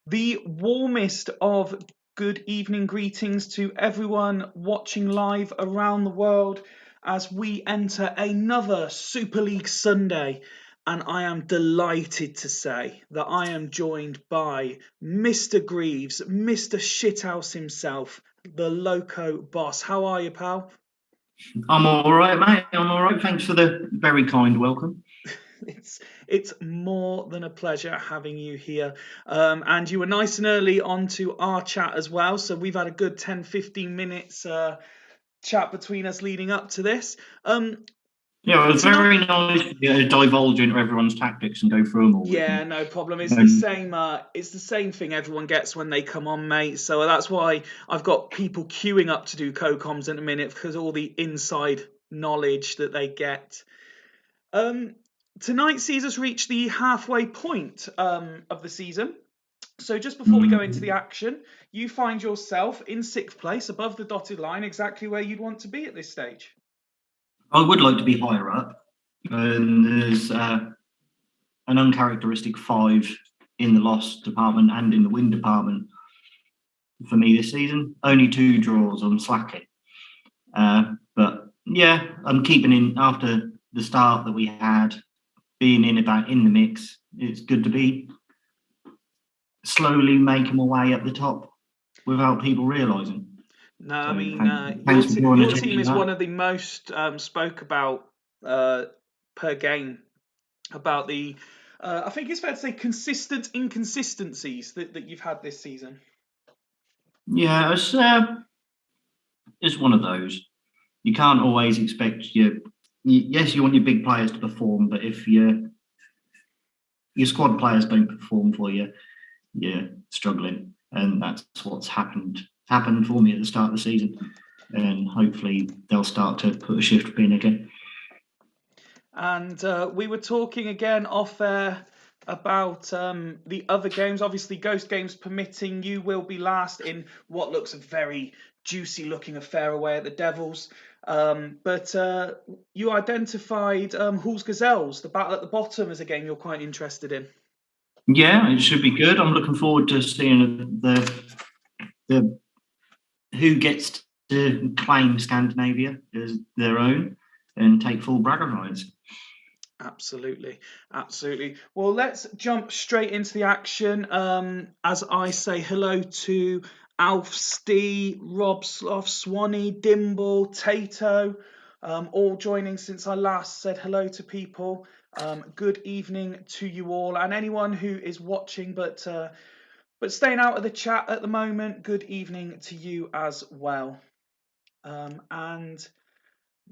The warmest of good evening greetings to everyone watching live around the world as we enter another Super League Sunday. And I am delighted to say that I am joined by Mr. Greaves, Mr. Shithouse himself, the Loco Boss. How are you, pal? I'm all right, mate. I'm all right. Thanks for the very kind welcome. It's more than a pleasure having you here. And you were nice and early onto our chat as well. So we've had a good 10-15 minutes chat between us leading up to this. Yeah, it was Tonight, very nice to divulge into everyone's tactics and go through them all with yeah, me. no problem. It's the same. It's the same thing everyone gets when they come on, mate. So that's why I've got people queuing up to do co-coms in a minute because all the inside knowledge that they get. Tonight sees us reach the halfway point of the season. So just before we go into the action, you find yourself in sixth place above the dotted line, exactly where you'd want to be at this stage. I would like to be higher up. And there's an uncharacteristic 5 in the loss department and in the win department for me this season. Only 2 draws. I'm slacking. But yeah, I'm keeping in after the start that we had, being in the mix. It's good to be slowly making my way up the top without people realising. No, I So mean thanks for drawing your attention team to is that. one of the most spoke about per game about the. I think it's fair to say consistent inconsistencies that you've had this season. Yeah, it's one of those. You can't always expect yes, you want your big players to perform, but if your squad players don't perform for you, you're struggling, and that's what's happened for me at the start of the season. And hopefully they'll start to put a shift in again. And we were talking again off air about the other games. Obviously, Ghost Games permitting, you will be last in what looks a very juicy looking affair away at the Devils. But you identified Hall's Gazelles, the battle at the bottom, as a game you're quite interested in. Yeah, it should be good. I'm looking forward to seeing the who gets to claim Scandinavia as their own and take full bragging rights. Absolutely, absolutely. Well, let's jump straight into the action. As I say hello to Alf, Stee, Rob, Sloth, Swanee, Dimble, Tato, all joining since I last said hello to people. Good evening to you all, and anyone who is watching but staying out of the chat at the moment. Good evening to you as well. And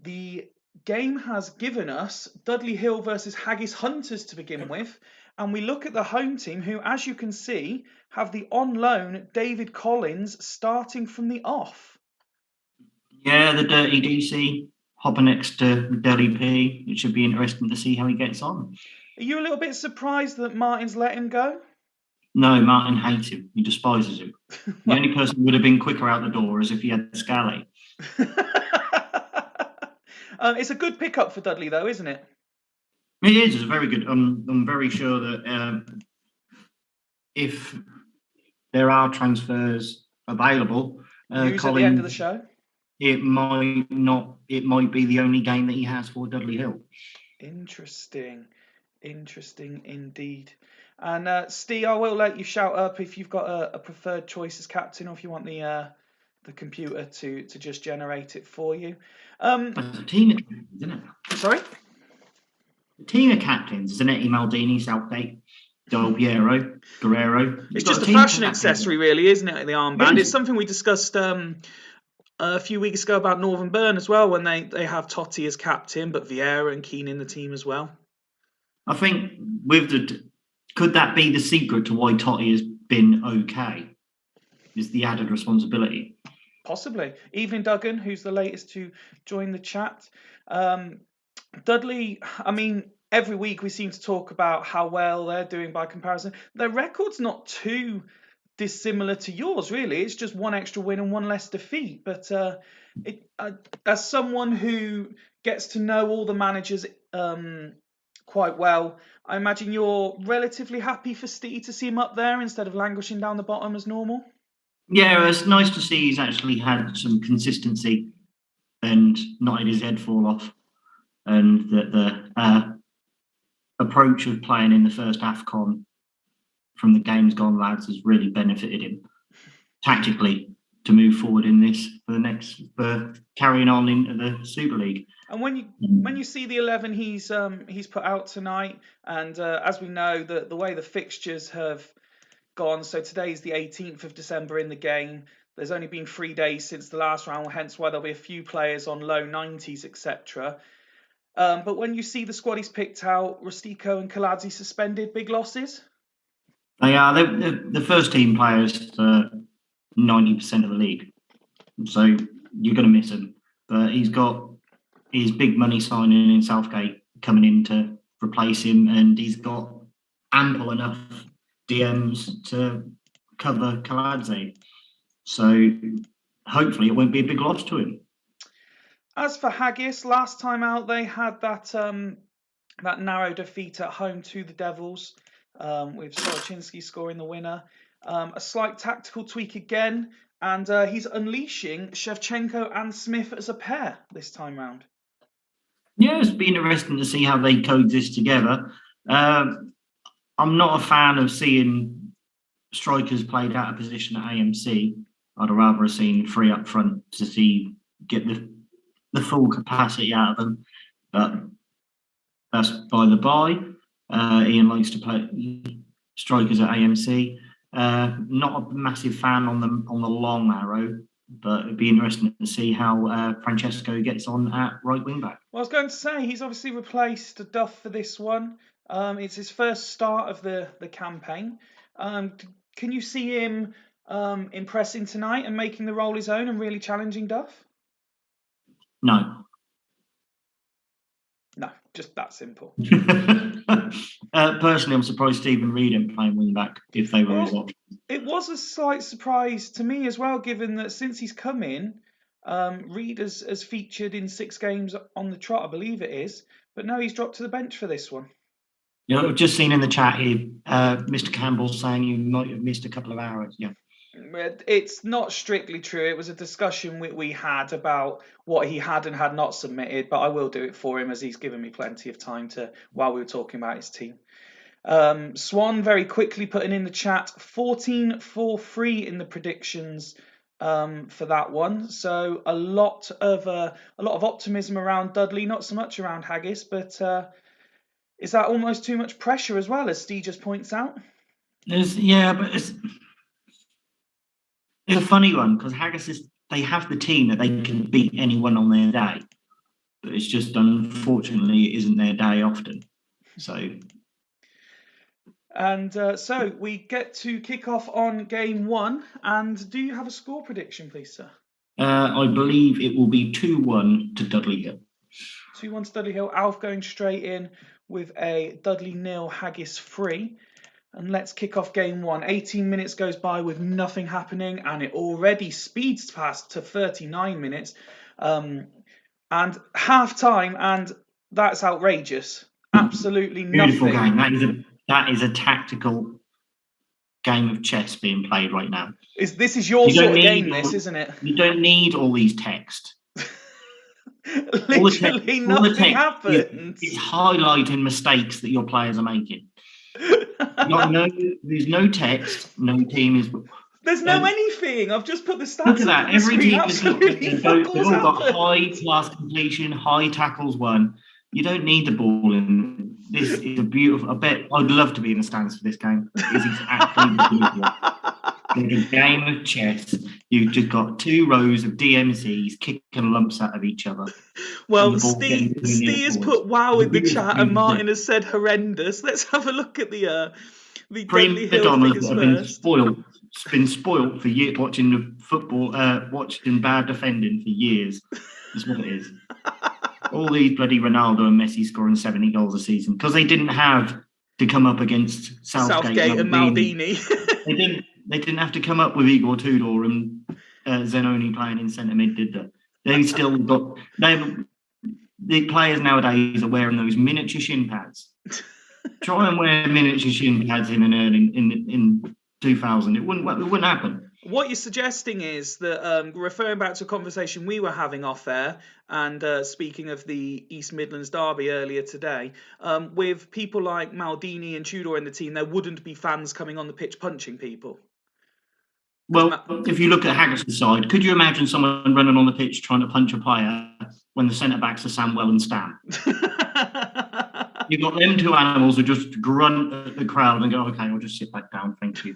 the game has given us Dudley Hill versus Haggis Hunters to begin with. And we look at the home team, who, as you can see, have the on loan David Collins starting from the off. Yeah, the dirty DC hopping next to Deli P. It should be interesting to see how he gets on. Are you a little bit surprised that Martin's let him go? No, Martin hates him. He despises him. The only person who would have been quicker out the door is if he had Scally. It's a good pickup for Dudley, though, isn't it? It is. It's very good. I'm very sure that if there are transfers available, News Collins, at the end of the show. It might be the only game that he has for Dudley Hill. Interesting indeed. And Steve, I will let you shout up if you've got a preferred choice as captain, or if you want the computer to just generate it for you. That's a team of captains, isn't it? Sorry? A team of captains, isn't it? Maldini, Southgate, Del Piero, Guerrero. It's just a fashion accessory, really, isn't it? The armband. It's something we discussed a few weeks ago about Northern Burn as well, when they have Totti as captain, but Vieira and Keane in the team as well. I think could that be the secret to why Totti has been okay? Is the added responsibility? Possibly. Evening Duggan, who's the latest to join the chat. Dudley, I mean, every week we seem to talk about how well they're doing by comparison. Their record's not too dissimilar to yours, really. It's just one extra win and one less defeat. But as someone who gets to know all the managers quite well. I imagine you're relatively happy for Steve to see him up there instead of languishing down the bottom as normal. Yeah, it's nice to see he's actually had some consistency and not had his head fall off, and that the approach of playing in the first AFCON from the games gone lads has really benefited him tactically to move forward in this for carrying on into the Super League. And when you see the 11 he's put out tonight, and as we know, the way the fixtures have gone, so today's the 18th of December in the game. There's only been 3 days since the last round, hence why there'll be a few players on low 90s, etc. But when you see the squad he's picked out, Rustico and Kaladze suspended, big losses? They are the first team players for 90% of the league. So you're going to miss him. But he's got his big money signing in Southgate coming in to replace him, and he's got ample enough DMs to cover Kaladze. So hopefully it won't be a big loss to him. As for Haggis, last time out they had that narrow defeat at home to the Devils, with Soroczynski scoring the winner. A slight tactical tweak again, and he's unleashing Shevchenko and Smith as a pair this time round. Yeah, it's been interesting to see how they coexist together. I'm not a fan of seeing strikers played out of position at AMC. I'd rather have seen 3 up front to get the full capacity out of them. But that's by the by. Ian likes to play strikers at AMC. Not a massive fan on the long arrow, but it'd be interesting to see how Francesco gets on at right wing back. Well, I was going to say, he's obviously replaced Duff for this one. It's his first start of the campaign. Can you see him impressing tonight and making the role his own and really challenging Duff? No. No, just that simple. Personally, I'm surprised Stephen Reid ain't playing wing back if they were his option. It was a slight surprise to me as well, given that since he's come in, Reid has featured in 6 games on the trot, I believe it is, but now he's dropped to the bench for this one. Yeah, I've just seen in the chat here, Mr. Campbell saying you might have missed a couple of hours. Yeah. It's not strictly true. It was a discussion we had about what he had and had not submitted, but I will do it for him as he's given me plenty of time while we were talking about his team. Swan very quickly putting in the chat 14-4-3 in the predictions for that one. So a lot of optimism around Dudley, not so much around Haggis, but is that almost too much pressure as well, as Steve just points out? It's a funny one because Haggis they have the team that they can beat anyone on their day, but it's just unfortunately it isn't their day often. So. And so we get to kick off on game 1. And do you have a score prediction, please, sir? I believe it will be 2-1 to Dudley Hill. 2-1 to Dudley Hill. Alf going straight in with a Dudley 0, Haggis 3. And let's kick off game 1. 18 minutes goes by with nothing happening, and it already speeds past to 39 minutes. And half time, and that's outrageous. Absolutely Beautiful nothing. Game. That is a tactical game of chess being played right now. This is your sort of game, isn't it? You don't need all these texts. Literally nothing happens. It's highlighting mistakes that your players are making. There's no text, no team is. There's no anything. I've just put the stats. Look at that. Every team they've all got high class completion, high tackles won. You don't need the ball in. This is a beautiful. I'd love to be in the stands for this game. It's exactly beautiful. It's a game of chess. You've just got 2 rows of DMCs kicking lumps out of each other. Well, Steve has put wow in the chat, and Martin has said horrendous. Let's have a look at the Dudley Hill figures first. Been spoilt for years watching the football, watching bad defending for years. That's what it is. All these bloody Ronaldo and Messi scoring 70 goals a season because they didn't have to come up against Southgate and Maldini. They didn't have to come up with Igor Tudor and Zanoni playing in centre mid, did they? They still got. The players nowadays are wearing those miniature shin pads Try and wear miniature shin pads in 2000. It wouldn't happen. What you're suggesting is that, referring back to a conversation we were having off air, and speaking of the East Midlands derby earlier today, with people like Maldini and Tudor in the team, there wouldn't be fans coming on the pitch punching people. Well, if you look at Haggett's side, could you imagine someone running on the pitch trying to punch a player when the centre backs are Samwell and Stam? You've got them two animals who just grunt at the crowd and go, "Okay, I'll just sit back down, thank you."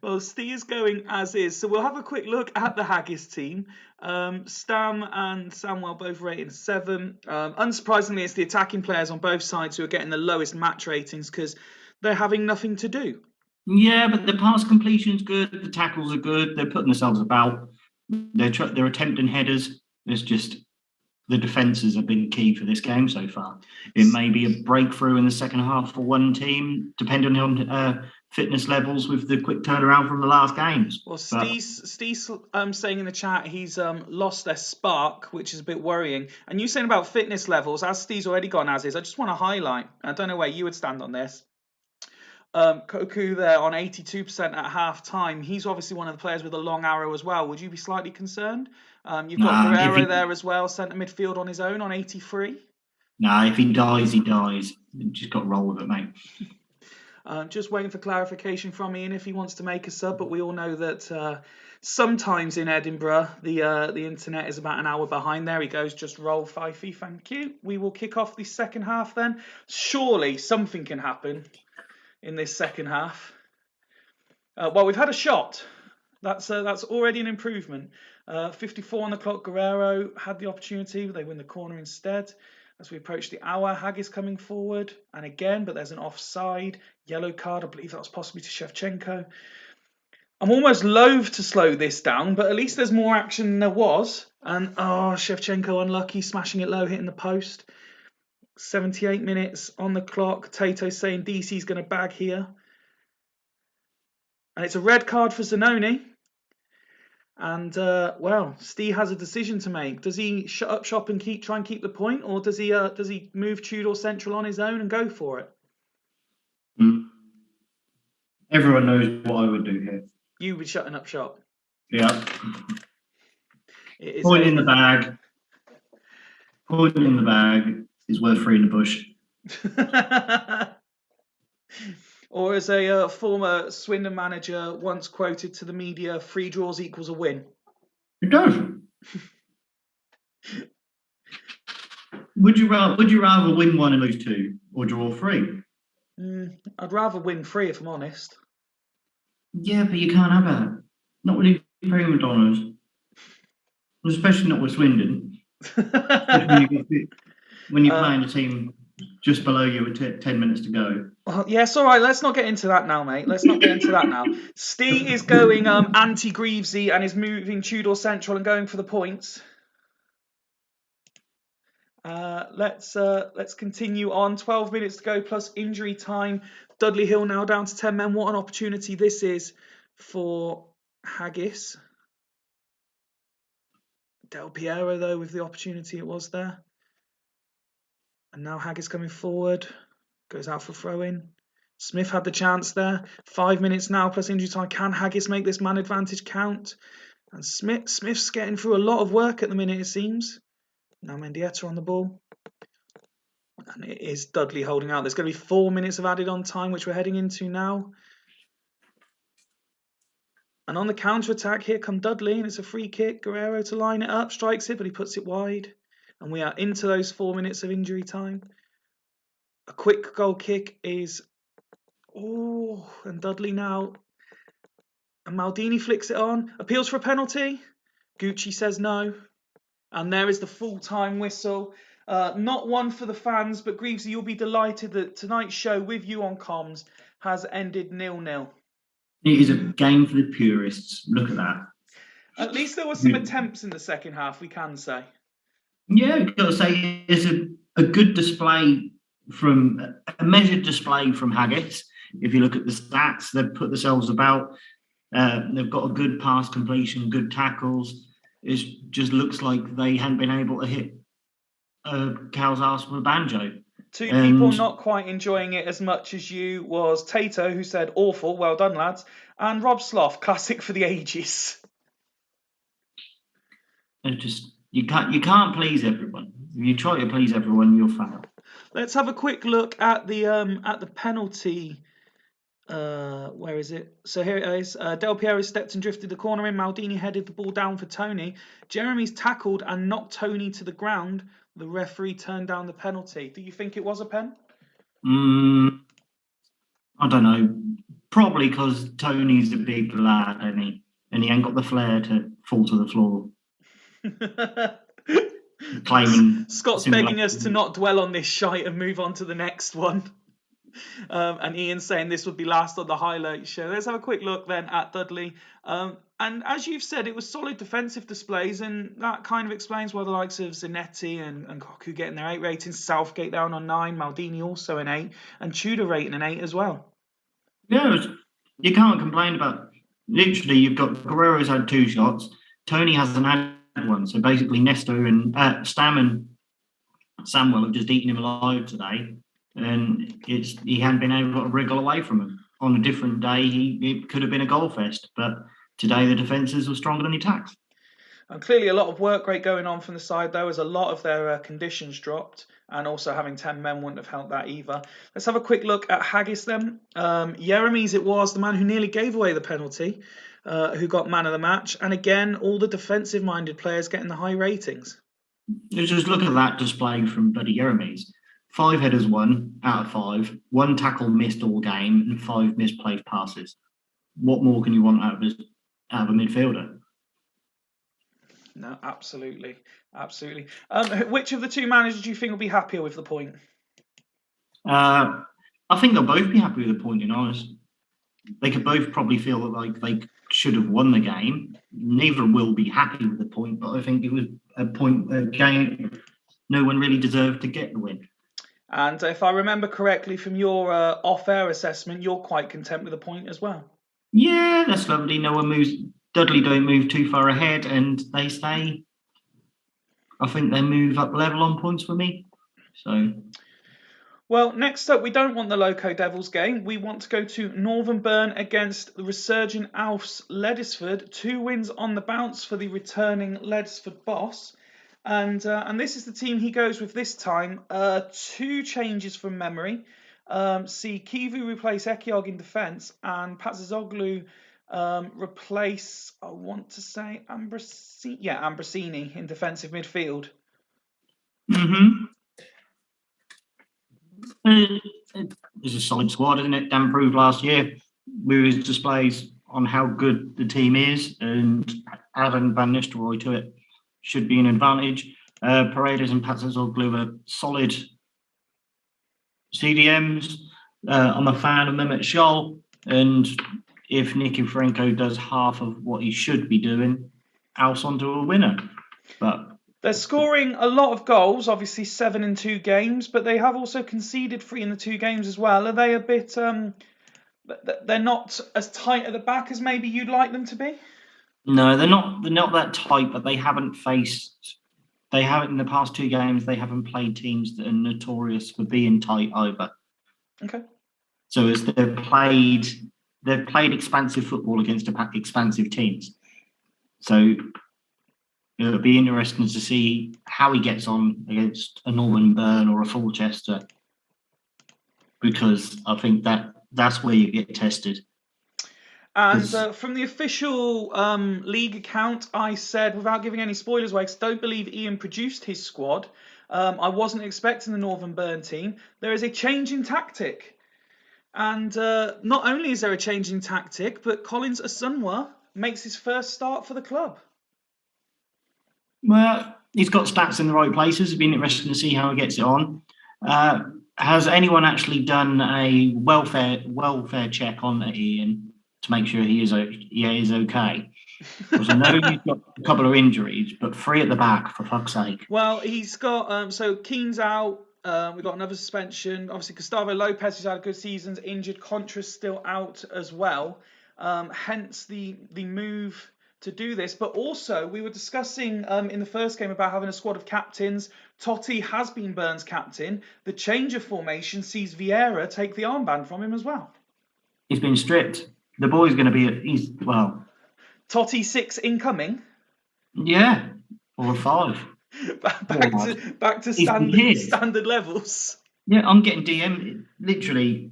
Well, Steve is going as is, so we'll have a quick look at the Haggis team. Stam and Samwell both rated 7. Unsurprisingly, it's the attacking players on both sides who are getting the lowest match ratings because they're having nothing to do. Yeah, but the pass completion's good, the tackles are good, they're putting themselves about, they're attempting headers. It's just the defences have been key for this game so far. It may be a breakthrough in the second half for one team, depending on fitness levels with the quick turnaround from the last games. Well, Steve's saying in the chat he's lost their spark, which is a bit worrying. And you saying about fitness levels, as Steve's already gone as is, I just want to highlight, I don't know where you would stand on this. Koku there on 82% at half time. He's obviously one of the players with a long arrow as well. Would you be slightly concerned? You've got Guerrero there as well, centre midfield on his own on 83. Nah, if he dies, he dies. You just got to roll with it, mate. Just waiting for clarification from Ian if he wants to make a sub, but we all know that sometimes in Edinburgh the internet is about an hour behind. There he goes, just roll Fifey, thank you. We will kick off the second half then. Surely something can happen in this second half. Well, we've had a shot. That's already an improvement. 54 on the clock. Guerrero had the opportunity. They win the corner instead. As we approach the hour, Haggis coming forward. And again, but there's an offside. Yellow card. I believe that was possibly to Shevchenko. I'm almost loath to slow this down, but at least there's more action than there was. And, Shevchenko unlucky, smashing it low, hitting the post. 78 minutes on the clock. Tato saying DC's going to bag here. And it's a red card for Zanoni. And, Steve has a decision to make. Does he shut up shop and try and keep the point? Or does he move Tudor central on his own and go for it? Everyone knows what I would do here. You would be shutting up shop. Yeah. Point in the bag. Point in the bag is worth 3 in the bush. Or as a former Swindon manager once quoted to the media, 3 draws equals a win. It does. Would you rather win 1 and lose 2 or draw 3? I'd rather win 3 if I'm honest. Yeah, but you can't have that. Not with these prima donnas. Especially not with Swindon. When you're playing a team just below you with 10 minutes to go. Well, yes, all right, let's not get into that now, mate. Let's not get into that now. Steve is going anti-Greavesy and is moving Tudor central and going for the points. Let's continue on. 12 minutes to go plus injury time. Dudley Hill now down to 10 men. What an opportunity this is for Haggis. Del Piero, though, with the opportunity it was there. And now Haggis coming forward. Goes out for throw-in. Smith had the chance there. 5 minutes now plus injury time. Can Haggis make this man advantage count? And Smith's getting through a lot of work at the minute, it seems. Now Mendieta on the ball. And it is Dudley holding out. There's going to be 4 minutes of added on time, which we're heading into now. And on the counter-attack, here come Dudley, and it's a free kick. Guerrero to line it up, strikes it, but he puts it wide. And we are into those 4 minutes of injury time. A quick goal kick is... Oh, and Dudley now. And Maldini flicks it on. Appeals for a penalty. Gucci says no. And there is the full-time whistle. Not one for the fans, but Greavesy, you'll be delighted that tonight's show with you on comms has ended 0-0. It is a game for the purists. Look at that. At least there were some attempts in the second half, we can say. Yeah, I've got to say, it's a good display a measured display from Haggis. If you look at the stats, they've put themselves about. They've got a good pass completion, good tackles. It just looks like they hadn't been able to hit Cal's arse with a banjo. Two people And not quite enjoying it as much as you was Tato, who said awful, well done lads, and Rob Sloth, classic for the ages. you can't please everyone. If you try to please everyone, you'll fail. Let's have a quick look at the penalty. Where is it? So here it is. Del Piero stepped and drifted the corner in. Maldini headed the ball down for Tony. Jeremy's tackled and knocked Tony to the ground. The referee turned down the penalty. Do you think it was a pen? I don't know. Probably because Tony's a big lad, and he ain't got the flair to fall to the floor. Claiming Scott's begging us to not dwell on this shite and move on to the next one. And Ian's saying this would be last on the highlight show. Let's have a quick look then at Dudley. And as you've said, it was solid defensive displays, and that kind of explains why the likes of Zanetti and Koku getting their 8 ratings, Southgate down on 9, Maldini also an 8, and Tudor rating an 8 as well. Yeah, you can't complain about. Literally, you've got Guerrero's had 2 shots. Tony hasn't had one. So basically, Nestor and Stam and Samuel have just eaten him alive today, and he hadn't been able to wriggle away from him. On a different day, it could have been a goal fest, but today the defences were stronger than the attacks. And clearly a lot of work rate going on from the side, though, as a lot of their conditions dropped, and also having 10 men wouldn't have helped that either. Let's have a quick look at Haggis then. Jeremy's it was, the man who nearly gave away the penalty, who got man of the match. And again, all the defensive-minded players getting the high ratings. Just look at that display from bloody Jeremy's. 5 headers won out of 5, 1 tackle missed all game, and 5 misplaced passes. What more can you want out of a midfielder? No, absolutely. Which of the 2 managers do you think will be happier with the point? I think they'll both be happy with the point, in honest. They could both probably feel that like they should have won the game. Neither will be happy with the point, but I think it was a game no one really deserved to get the win. And if I remember correctly from your off-air assessment, you're quite content with the point as well. Yeah, that's lovely. No one moves. Dudley don't move too far ahead, and they stay. I think they move up level on points for me. So. Well, next up, we don't want the Loco Devils game. We want to go to Northern Burn against the resurgent Alfs Ledisford. 2 wins on the bounce for the returning Ledisford boss. And this is the team he goes with this time. 2 changes from memory. See Kivu replace Ekiog in defence, and Pazzazoglu replace, I want to say, Ambrosini in defensive midfield. It's a solid squad, isn't it? Dan proved last year with his displays on how good the team is, and adding Van Nistelrooy to it should be an advantage. Paredes and Pazzazoglu are solid CDMs. I'm a fan of them at Scholl, and if Nicky Franco does half of what he should be doing, Alf's onto a winner. But they're scoring a lot of goals, obviously 7 in 2 games, but they have also conceded 3 in the 2 games as well. Are they a bit? They're not as tight at the back as maybe you'd like them to be. No, they're not. They're not that tight, but they haven't faced. They haven't in the past 2 games. They haven't played teams that are notorious for being tight either. Okay. So as they've played expansive football against expansive teams. So it'll be interesting to see how he gets on against a Northern Burn or a Fulchester, because I think that's where you get tested. And from the official league account, I said, without giving any spoilers away, because I don't believe Ian produced his squad, I wasn't expecting the Northern Burn team. There is a change in tactic. And not only is there a change in tactic, but Collins Asunwa makes his first start for the club. Well, he's got stats in the right places. It'd be interesting to see how he gets it on. Has anyone actually done a welfare check on Ian to make sure he is okay? Because I know he's got a couple of injuries, but 3 at the back, for fuck's sake. Well, he's got so Keane's out. We've got another suspension. Obviously, Gustavo Lopez, who's had a good season, injured. Contra's still out as well. Hence the move to do this. But also, we were discussing in the first game about having a squad of captains. Totti has been Burn's captain. The change of formation sees Vieira take the armband from him as well. He's been stripped. The boy's going to be, Totti 6 incoming. Yeah, or a 5. back to standard levels. Yeah, I'm getting DM. Literally,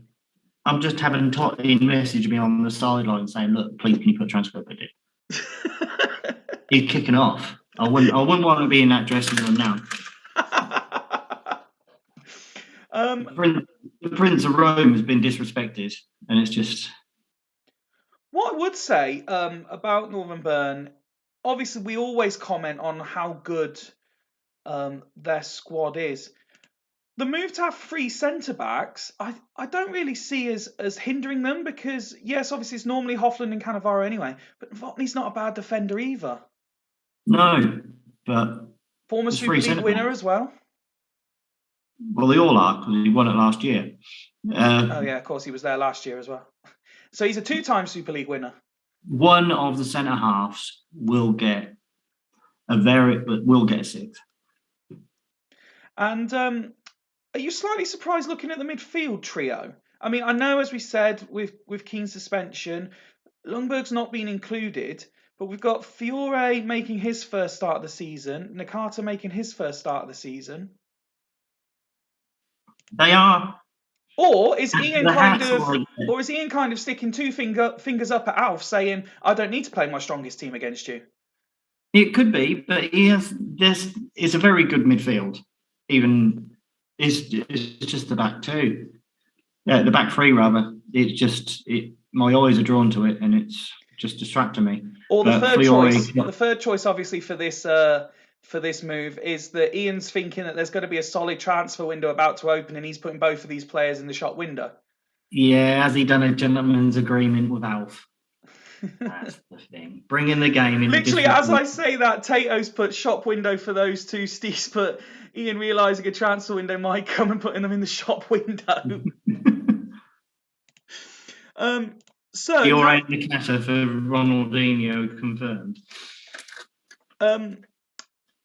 I'm just having Totti message me on the sideline saying, "Look, please, can you put transfer bid in?" He's kicking off. I wouldn't want to be in that dressing room now. The Prince of Rome has been disrespected, and it's just. What I would say about Northern Burn, obviously, we always comment on how good their squad is. The move to have 3 centre-backs, I don't really see as hindering them because, yes, obviously it's normally Hoffland and Cannavaro anyway, but Novotny's not a bad defender either. No, but... Former Super League winner as well. Well, they all are, because he won it last year. Oh, yeah, of course, he was there last year as well. So he's a 2-time Super League winner. One of the centre-halves will get a 6th. And are you slightly surprised looking at the midfield trio? I mean, I know, as we said, with Keane's suspension, Lundberg's not been included, but we've got Fiore making his first start of the season, Nakata making his first start of the season. They are. Or is Ian kind of sticking 2 fingers up at Alf, saying, "I don't need to play my strongest team against you"? It could be, but it's a very good midfield. Even it's just the back 2. Yeah, the back 3 rather. It's just my eyes are drawn to it, and it's just distracting me. Or the third choice, obviously, for this move is that Ian's thinking that there's going to be a solid transfer window about to open, and he's putting both of these players in the shop window. Yeah, has he done a gentleman's agreement with Alf? That's the thing. Bringing the game in. Literally, as I say that, Tato's put shop window for those 2. Steve's put Ian realising a transfer window might come and putting them in the shop window. So you're right, Nakata for Ronaldinho confirmed.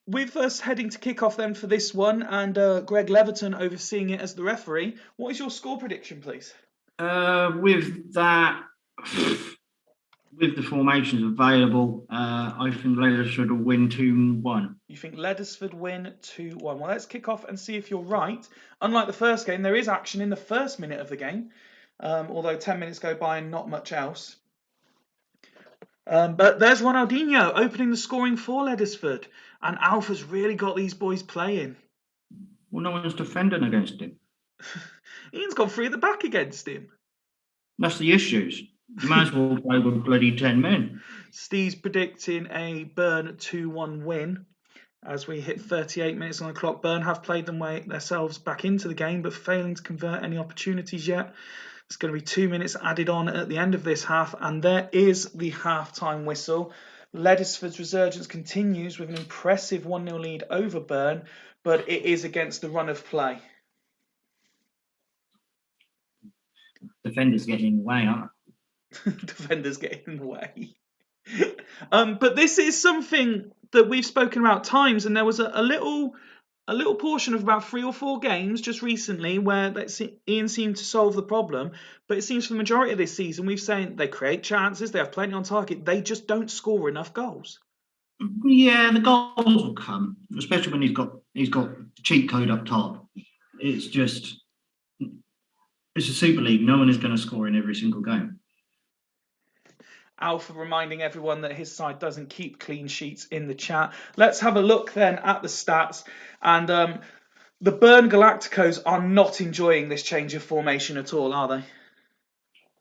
With us heading to kick off then for this one, and Greg Leverton overseeing it as the referee, what is your score prediction, please? With the formations available, I think Leddersford will win 2-1. You think Leddersford win 2-1? Well, let's kick off and see if you're right. Unlike the first game, there is action in the first minute of the game, although 10 minutes go by and not much else. But there's Ronaldinho opening the scoring for Leddersford, and Alpha's really got these boys playing. Well, no one's defending against him. Ian's got 3 at the back against him. That's the issues. You might as well play with bloody 10 men. Steve's predicting a Burn 2-1 win. As we hit 38 minutes on the clock, Burn have played themselves back into the game, but failing to convert any opportunities yet. It's going to be 2 minutes added on at the end of this half, and there is the half-time whistle. Leddersford's resurgence continues with an impressive 1-0 lead over Burn, but it is against the run of play. Defenders getting in the way, aren't they? Defenders getting in the way. But this is something that we've spoken about times, and there was a little portion of about 3 or 4 games just recently where Ian seemed to solve the problem, but it seems for the majority of this season we've saying they create chances, they have plenty on target, they just don't score enough goals. Yeah, the goals will come, especially when he's got cheat code up top. It's a Super League. No one is going to score in every single game. Alpha reminding everyone that his side doesn't keep clean sheets in the chat. Let's have a look then at the stats. And the Burn Galacticos are not enjoying this change of formation at all, are they?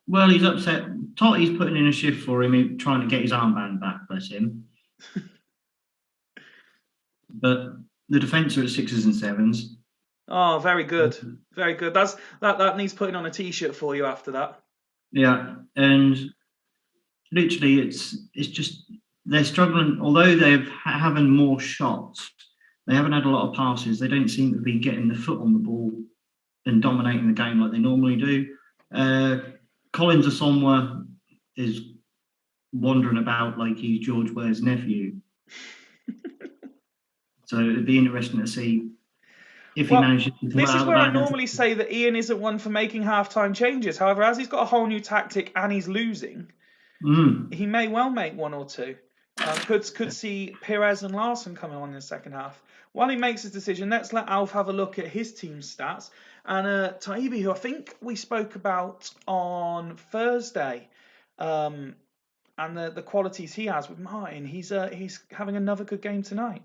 Well, he's upset. Totti's putting in a shift for him, trying to get his armband back, bless him. But the defence are at 6s and 7s. Oh, very good. Very good. That needs putting on a T-shirt for you after that. Yeah, and literally it's just they're struggling. Although they're having more shots, they haven't had a lot of passes. They don't seem to be getting the foot on the ball and dominating the game like they normally do. Collins Asomwa is wandering about like he's George Ware's nephew. So it'd be interesting to see if he manages to come this is out where of I that. normally say that Ian isn't one for making halftime changes. However, as he's got a whole new tactic and he's losing, he may well make one or two. Could see Perez and Larson coming on in the second half. While he makes his decision, let's let Alf have a look at his team's stats. And Taibbi, who I think we spoke about on Thursday, and the qualities he has with Martin, he's having another good game tonight.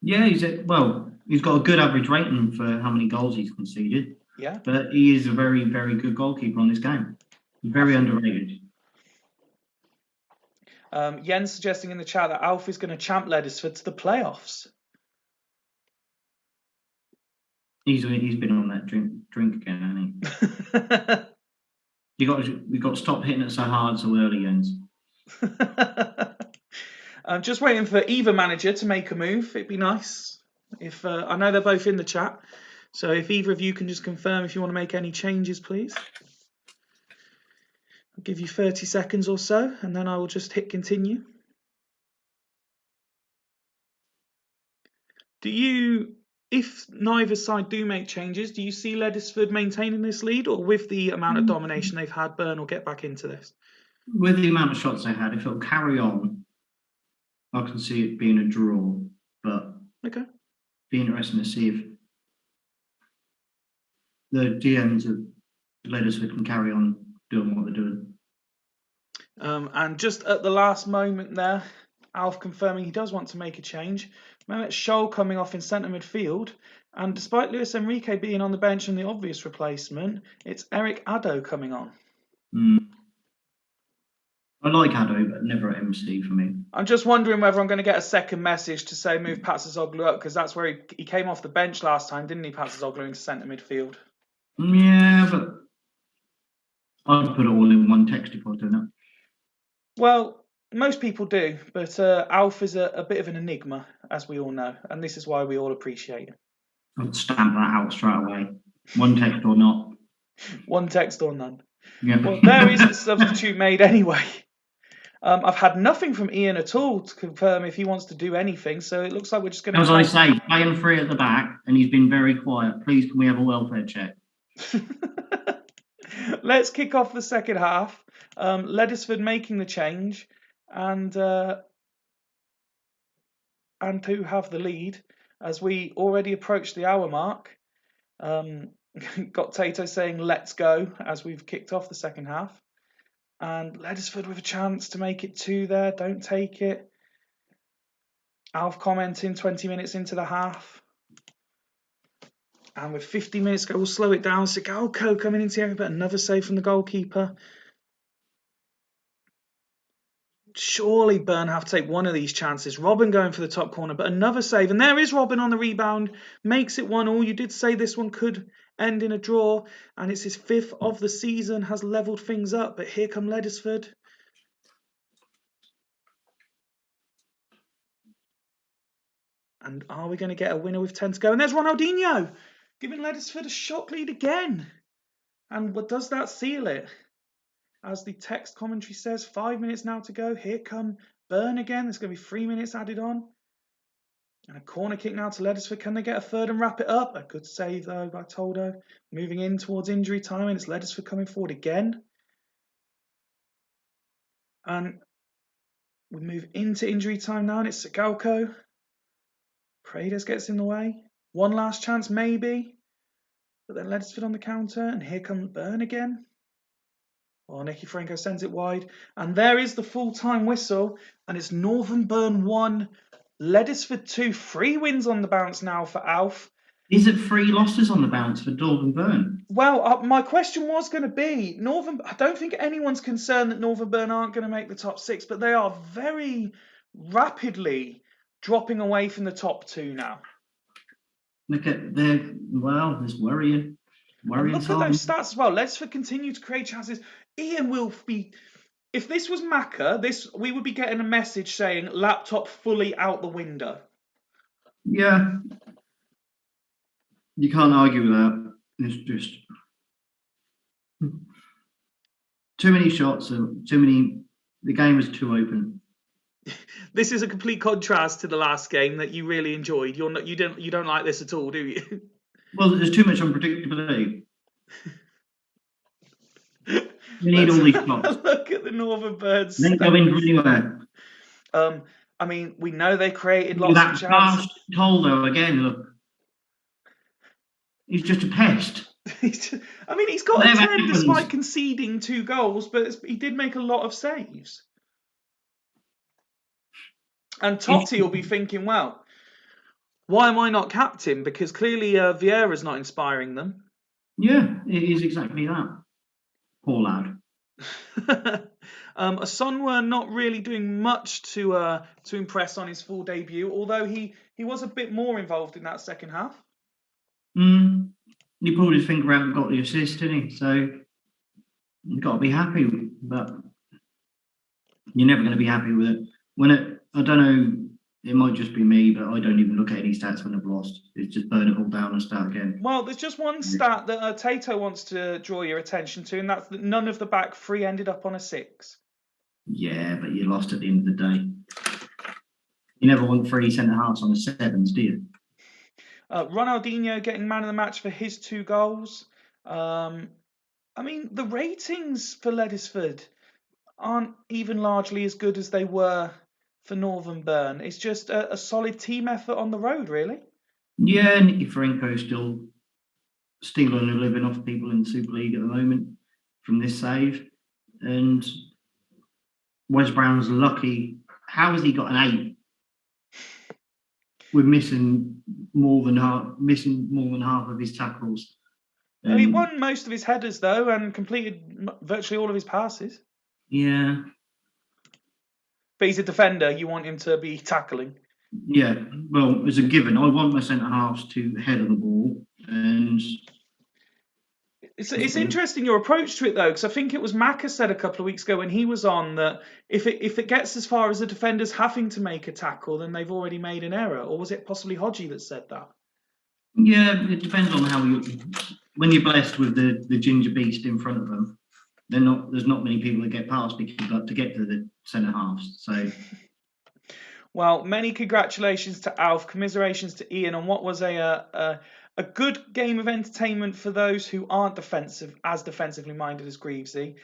Yeah, he's got a good average rating for how many goals he's conceded. Yeah. But he is a very, very good goalkeeper on this game. Very underrated. Jens suggesting in the chat that Alf is going to champ Leddersford to the playoffs. He's been on that drink again, hasn't he? We got to stop hitting it so hard so early, Jens. I'm just waiting for either manager to make a move. It'd be nice if I know they're both in the chat. So if either of you can just confirm if you want to make any changes, please. I'll give you 30 seconds or so, and then I will just hit continue. If neither side do make changes, do you see Leddersford maintaining this lead, or with the amount of domination they've had, Burn will get back into this? With the amount of shots they had, if it'll carry on, I can see it being a draw. But okay, be interesting to see if the DMs of Leddersford can carry on doing what they're doing. And just at the last moment there, Alf confirming he does want to make a change. Mehmet Scholl coming off in centre midfield. And despite Luis Enrique being on the bench and the obvious replacement, it's Eric Addo coming on. I like Addo, but never at MC for me. I'm just wondering whether I'm going to get a second message to say move Patsazoglu up, because that's where he came off the bench last time, didn't he, Patsazoglu, into centre midfield? Yeah, but I'd put it all in one text if I was doing it. Well, most people do, but Alf is a bit of an enigma, as we all know, and this is why we all appreciate him. I'd stamp that out straight away. One text or not. One text or none. Yeah. Well, there is the substitute made anyway. I've had nothing from Ian at all to confirm if he wants to do anything, so it looks like we're just going to... As I say, playing free at the back, and he's been very quiet. Please, can we have a welfare check? Let's kick off the second half. Leddersford making the change, and to have the lead as we already approach the hour mark. Got Tato saying let's go as we've kicked off the second half, and Leddersford with a chance to make it 2 there. Don't take it. Alf commenting 20 minutes into the half, and with 50 minutes to go, we'll slow it down. Sigalko coming into the area, but another save from the goalkeeper. Surely Burn have to take one of these chances. Robin going for the top corner, but another save. And there is Robin on the rebound. Makes it 1-1. You did say this one could end in a draw. And it's his 5th of the season. Has levelled things up. But here come Leddersford. And are we going to get a winner with 10 to go? And there's Ronaldinho giving Leddersford a shock lead again. And what does that seal it? As the text commentary says, 5 minutes now to go. Here come Burn again. There's going to be 3 minutes added on. And a corner kick now to Leddersford. Can they get a third and wrap it up? A good save, though, by Toldo. Moving in towards injury time, and it's Leddersford coming forward again. And we move into injury time now, and it's Sigalko. Paredes gets in the way. One last chance, maybe. But then Leddersford on the counter, and here comes Burn again. Oh, Nicky Franco sends it wide. And there is the full-time whistle. And it's Northern Burn 1, Leddersford 2. 3 wins on the bounce now for Alf. Is it 3 losses on the bounce for Northern Burn? Well, my question was going to be, I don't think anyone's concerned that Northern Burn aren't going to make the top 6, but they are very rapidly dropping away from the top 2 now. Look at there's worrying. And look at those stats as well. Leddersford continue to create chances. Ian will be... If this was Macca, we would be getting a message saying laptop fully out the window. Yeah. You can't argue with that. It's just too many shots and too many The game was too open. This is a complete contrast to the last game that you really enjoyed. You don't like this at all, do you? Well, there's too much unpredictability. You need Let's all these have a shots. look at the Northern Birds They go stats. into anywhere. I mean, we know they created Look lots at of that chances. fast hole though. Again, look, he's just a pest. I mean, he's got a Whatever 10 happens, despite conceding 2 goals, but he did make a lot of saves. And Totti will be thinking, well, why am I not captain? Because clearly Vieira's not inspiring them. yeah, it is exactly that. Poor lad. Sonwa not really doing much to impress on his full debut, although he was a bit more involved in that second half. He pulled his finger out and got the assist, didn't he? So you've got to be happy, but you're never going to be happy with it. I don't know, it might just be me, but I don't even look at any stats when I've lost. It's just burn it all down and start again. Well, there's just one stat that Tato wants to draw your attention to, and that's that none of the back 3 ended up on a 6. Yeah, but you lost at the end of the day. You never want 3 centre halves on the 7s, do you? Ronaldinho getting man of the match for his 2 goals. I mean, the ratings for Ledisford aren't even largely as good as they were for Northern Burn. It's just a solid team effort on the road, really. Yeah, Nicky Franco still stealing a living off people in the Super League at the moment from this save. And Wes Brown's lucky. How has he got an 8? We're missing more than half of his tackles. He won most of his headers, though, and completed virtually all of his passes. Yeah. But he's a defender. You want him to be tackling. Yeah, well, as a given, I want my centre halves to head of the ball, and it's interesting your approach to it though, because I think it was Macca said a couple of weeks ago when he was on that if it gets as far as the defenders having to make a tackle, then they've already made an error. Or was it possibly Hodgie that said that? Yeah, it depends on how when you're blessed with the ginger beast in front of them. There's not many people that get past because you've got to get to the centre halves. So. Well, many congratulations to Alf, commiserations to Ian on what was a good game of entertainment for those who aren't defensively minded as Greavesy.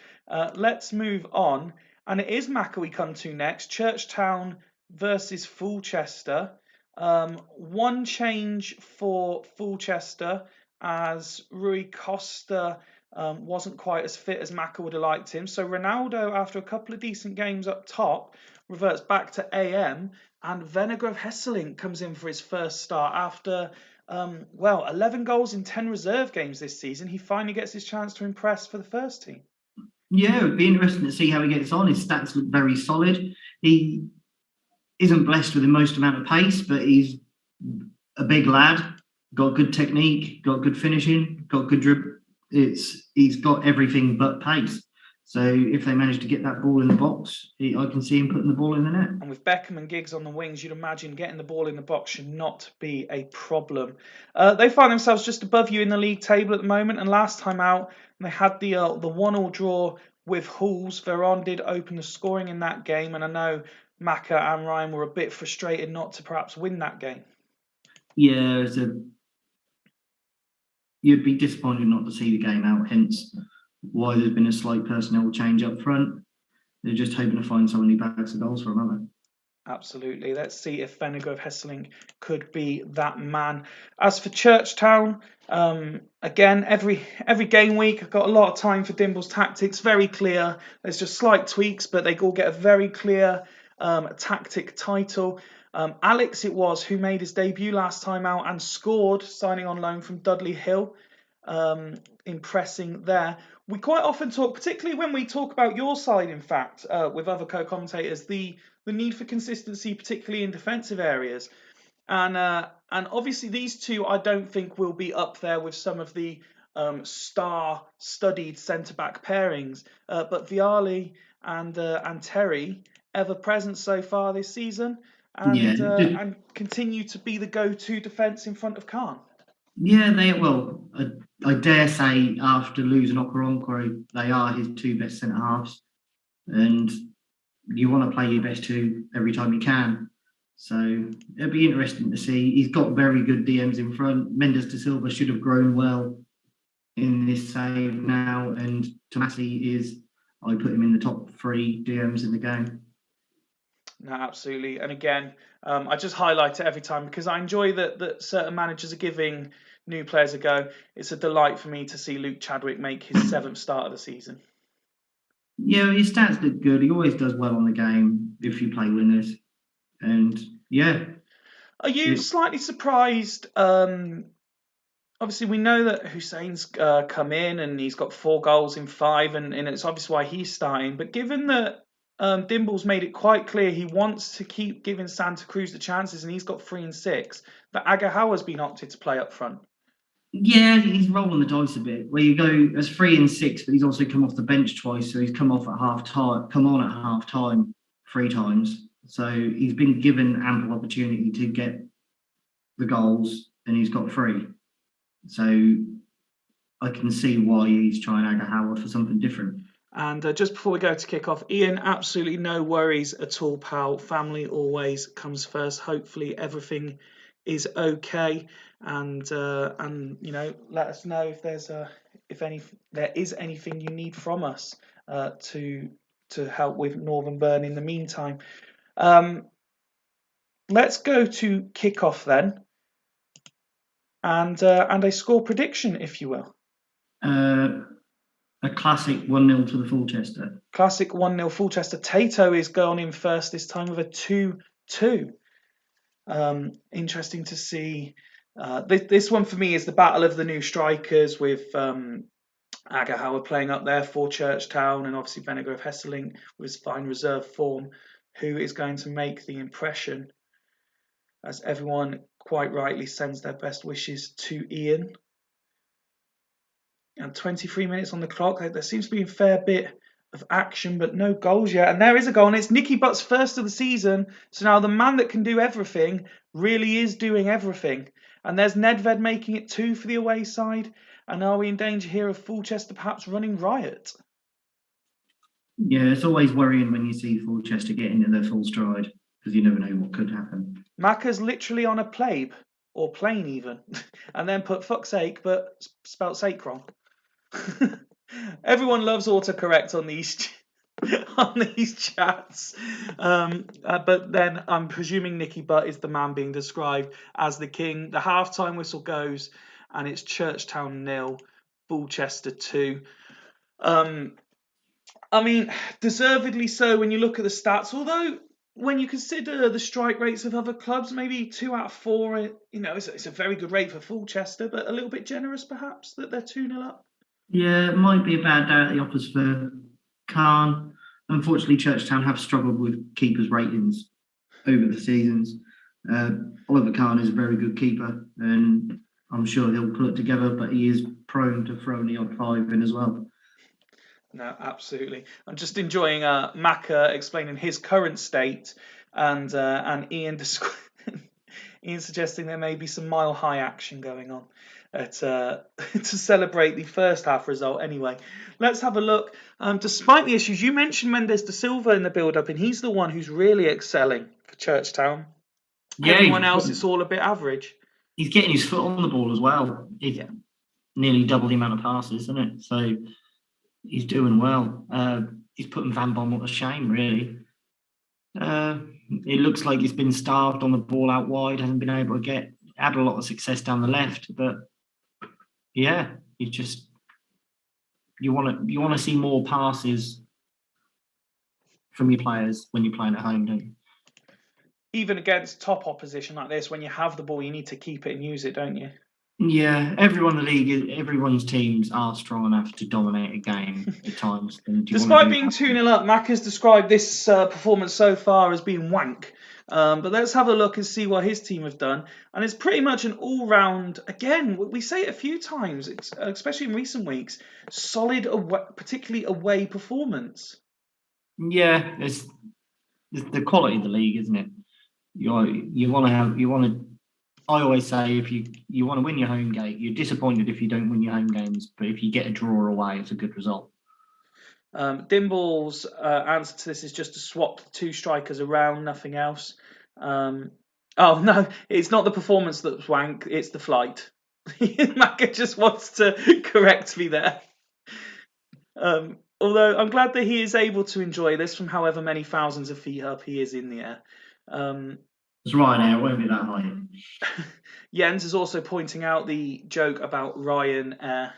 Let's move on, and it is Macca we come to next. Churchtown versus Fulchester. One change for Fulchester as Rui Costa wasn't quite as fit as Macca would have liked him. So Ronaldo, after a couple of decent games up top, reverts back to AM, and Vennegrove Hesselink comes in for his first start after 11 goals in 10 reserve games this season. He finally gets his chance to impress for the first team. Yeah, it'd be interesting to see how he gets on. His stats look very solid. He isn't blessed with the most amount of pace, but he's a big lad, got good technique, got good finishing, got good dribble. He's got everything but pace. So if they manage to get that ball in the box, I can see him putting the ball in the net. And with Beckham and Giggs on the wings, you'd imagine getting the ball in the box should not be a problem. They find themselves just above you in the league table at the moment. And last time out, they had the 1-1 draw with Halls. Veron did open the scoring in that game. And I know Macca and Ryan were a bit frustrated not to perhaps win that game. Yeah, you'd be disappointed not to see the game out, hence why there's been a slight personnel change up front. They're just hoping to find someone who backs the goals for them, aren't they? Absolutely. Let's see if Vennegrove Hesselink could be that man. As for Churchtown, again, every game week, I've got a lot of time for Dimble's tactics. Very clear. There's just slight tweaks, but they all get a very clear tactic title. Alex it was who made his debut last time out and scored, signing on loan from Dudley Hill. Impressing there. We quite often talk, particularly when we talk about your side, in fact, with other co-commentators, the need for consistency, particularly in defensive areas. And obviously these two I don't think will be up there with some of the star-studied centre-back pairings. But Viali and Terry, ever present so far this season, and continue to be the go-to defence in front of Khan. Yeah, I dare say after losing Okoronkwo, they are his 2 best centre halves. And you want to play your best 2 every time you can. So it'll be interesting to see. He's got very good DMs in front. Mendes de Silva should have grown well in this save now, and Tomasi I put him in the top 3 DMs in the game. No, absolutely. And again, I just highlight it every time because I enjoy that certain managers are giving new players a go. It's a delight for me to see Luke Chadwick make his 7th start of the season. Yeah, his stats look good. He always does well on the game if you play wingers. And yeah. Are you slightly surprised? Obviously, we know that Hussein's come in and he's got 4 goals in 5, and it's obvious why he's starting. But given that Dimble's made it quite clear he wants to keep giving Santa Cruz the chances, and he's got 3 and 6, that Agahawa's been opted to play up front. Yeah, he's rolling the dice a bit. Where you go as 3 and 6, but he's also come off the bench twice, so he's come on at half time 3 times. So he's been given ample opportunity to get the goals, and he's got 3. So I can see why he's trying Agahawa for something different. And just before we go to kick off, Ian, absolutely no worries at all, pal. Family always comes first. Hopefully everything is okay, and let us know if there is anything you need from us to help with Northern Burn in the meantime. Let's go to kick off then, and a score prediction, if you will. A classic 1-0 to the Fulchester. Classic 1-0 Fulchester. Tato is going in first this time with a 2-2. Interesting to see. This one for me is the battle of the new strikers, with Agahawa playing up there for Churchtown, and obviously Vennegrove Hesselink with his fine reserve form. Who is going to make the impression? As everyone quite rightly sends their best wishes to Ian. And 23 minutes on the clock. There seems to be a fair bit of action, but no goals yet. And there is a goal, and it's Nicky Butt's first of the season. So now the man that can do everything really is doing everything. And there's Nedved making it 2 for the away side. And are we in danger here of Fulchester perhaps running riot? Yeah, it's always worrying when you see Fulchester get into their full stride, because you never know what could happen. Macca's literally on a plane, or plane even, and then put fuck's sake, but spelt sake wrong. Everyone loves autocorrect on these chats, but then I'm presuming Nicky Butt is the man being described as the king. The halftime whistle goes, and it's Churchtown 0, Fulchester 2. I mean, deservedly so when you look at the stats. Although when you consider the strike rates of other clubs, maybe 2 out of 4, it's a very good rate for Fulchester, but a little bit generous perhaps that they're 2-0 up. Yeah, it might be a bad day at the office for Khan. Unfortunately, Churchtown have struggled with keepers' ratings over the seasons. Oliver Khan is a very good keeper, and I'm sure he'll pull it together, but he is prone to throwing the odd 5 in as well. No, absolutely. I'm just enjoying Macca explaining his current state, and Ian Ian suggesting there may be some mile high action going on to celebrate the first half result. Anyway, let's have a look. Despite the issues, you mentioned Mendes de Silva in the build-up, and he's the one who's really excelling for Churchtown. Yeah, everyone else, it's all a bit average. He's getting his foot on the ball as well. He's nearly double the amount of passes, isn't it? So he's doing well. He's putting Van Bommel to shame, really. It looks like he's been starved on the ball out wide, hasn't been able to had a lot of success down the left, but yeah, you want to see more passes from your players when you're playing at home, don't you? Even against top opposition like this, when you have the ball, you need to keep it and use it, don't you? Yeah, everyone's teams are strong enough to dominate a game at times. Despite being 2-0 up, Mac has described this performance so far as being wank. But let's have a look and see what his team have done. And it's pretty much an all-round, again, we say it a few times, especially in recent weeks, solid, particularly away performance. Yeah, it's the quality of the league, isn't it? I always say if you want to win your home game, you're disappointed if you don't win your home games, but if you get a draw away, it's a good result. Dimble's answer to this is just to swap the two strikers around, nothing else. Oh no, it's not the performance that's wank, it's the flight. Macca just wants to correct me there. Although I'm glad that he is able to enjoy this from however many thousands of feet up he is in the air. It's Ryanair, it won't be that high. Jens is also pointing out the joke about Ryanair.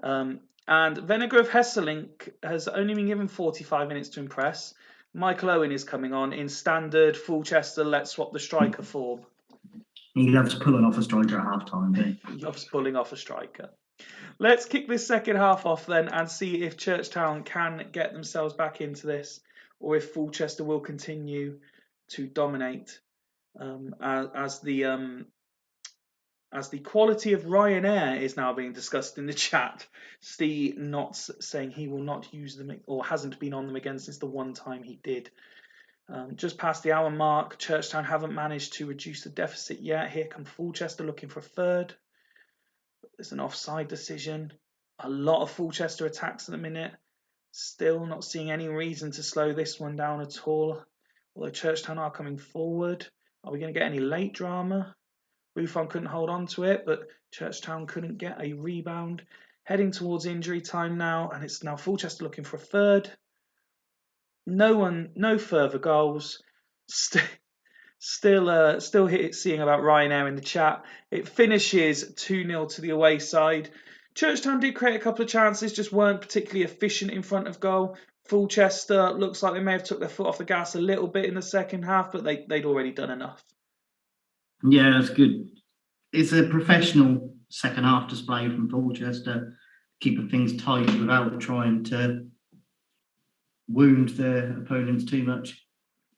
And Venegar of Hesselink has only been given 45 minutes to impress. Michael Owen is coming on in standard Fulchester, let's swap the striker form. He loves pulling off a striker at half time, doesn't he? He loves pulling off a striker. Let's kick this second half off then and see if Churchtown can get themselves back into this, or if Fulchester will continue to dominate as the quality of Ryanair is now being discussed in the chat. Steve Knotts saying he will not use them or hasn't been on them again since the one time he did. Just past the hour mark, Churchtown haven't managed to reduce the deficit yet. Here come Fulchester looking for a third. There's an offside decision. A lot of Fulchester attacks at the minute. Still not seeing any reason to slow this one down at all. Although Churchtown are coming forward. Are we going to get any late drama? Buffon couldn't hold on to it, but Churchtown couldn't get a rebound. Heading towards injury time now, and it's now Fulchester looking for a third. No further goals. Still seeing about Ryanair in the chat. It finishes 2-0 to the away side. Churchtown did create a couple of chances, just weren't particularly efficient in front of goal. Fulchester looks like they may have took their foot off the gas a little bit in the second half, but they'd already done enough. Yeah, that's good. It's a professional second half display from Fulchester, keeping things tight without trying to wound their opponents too much,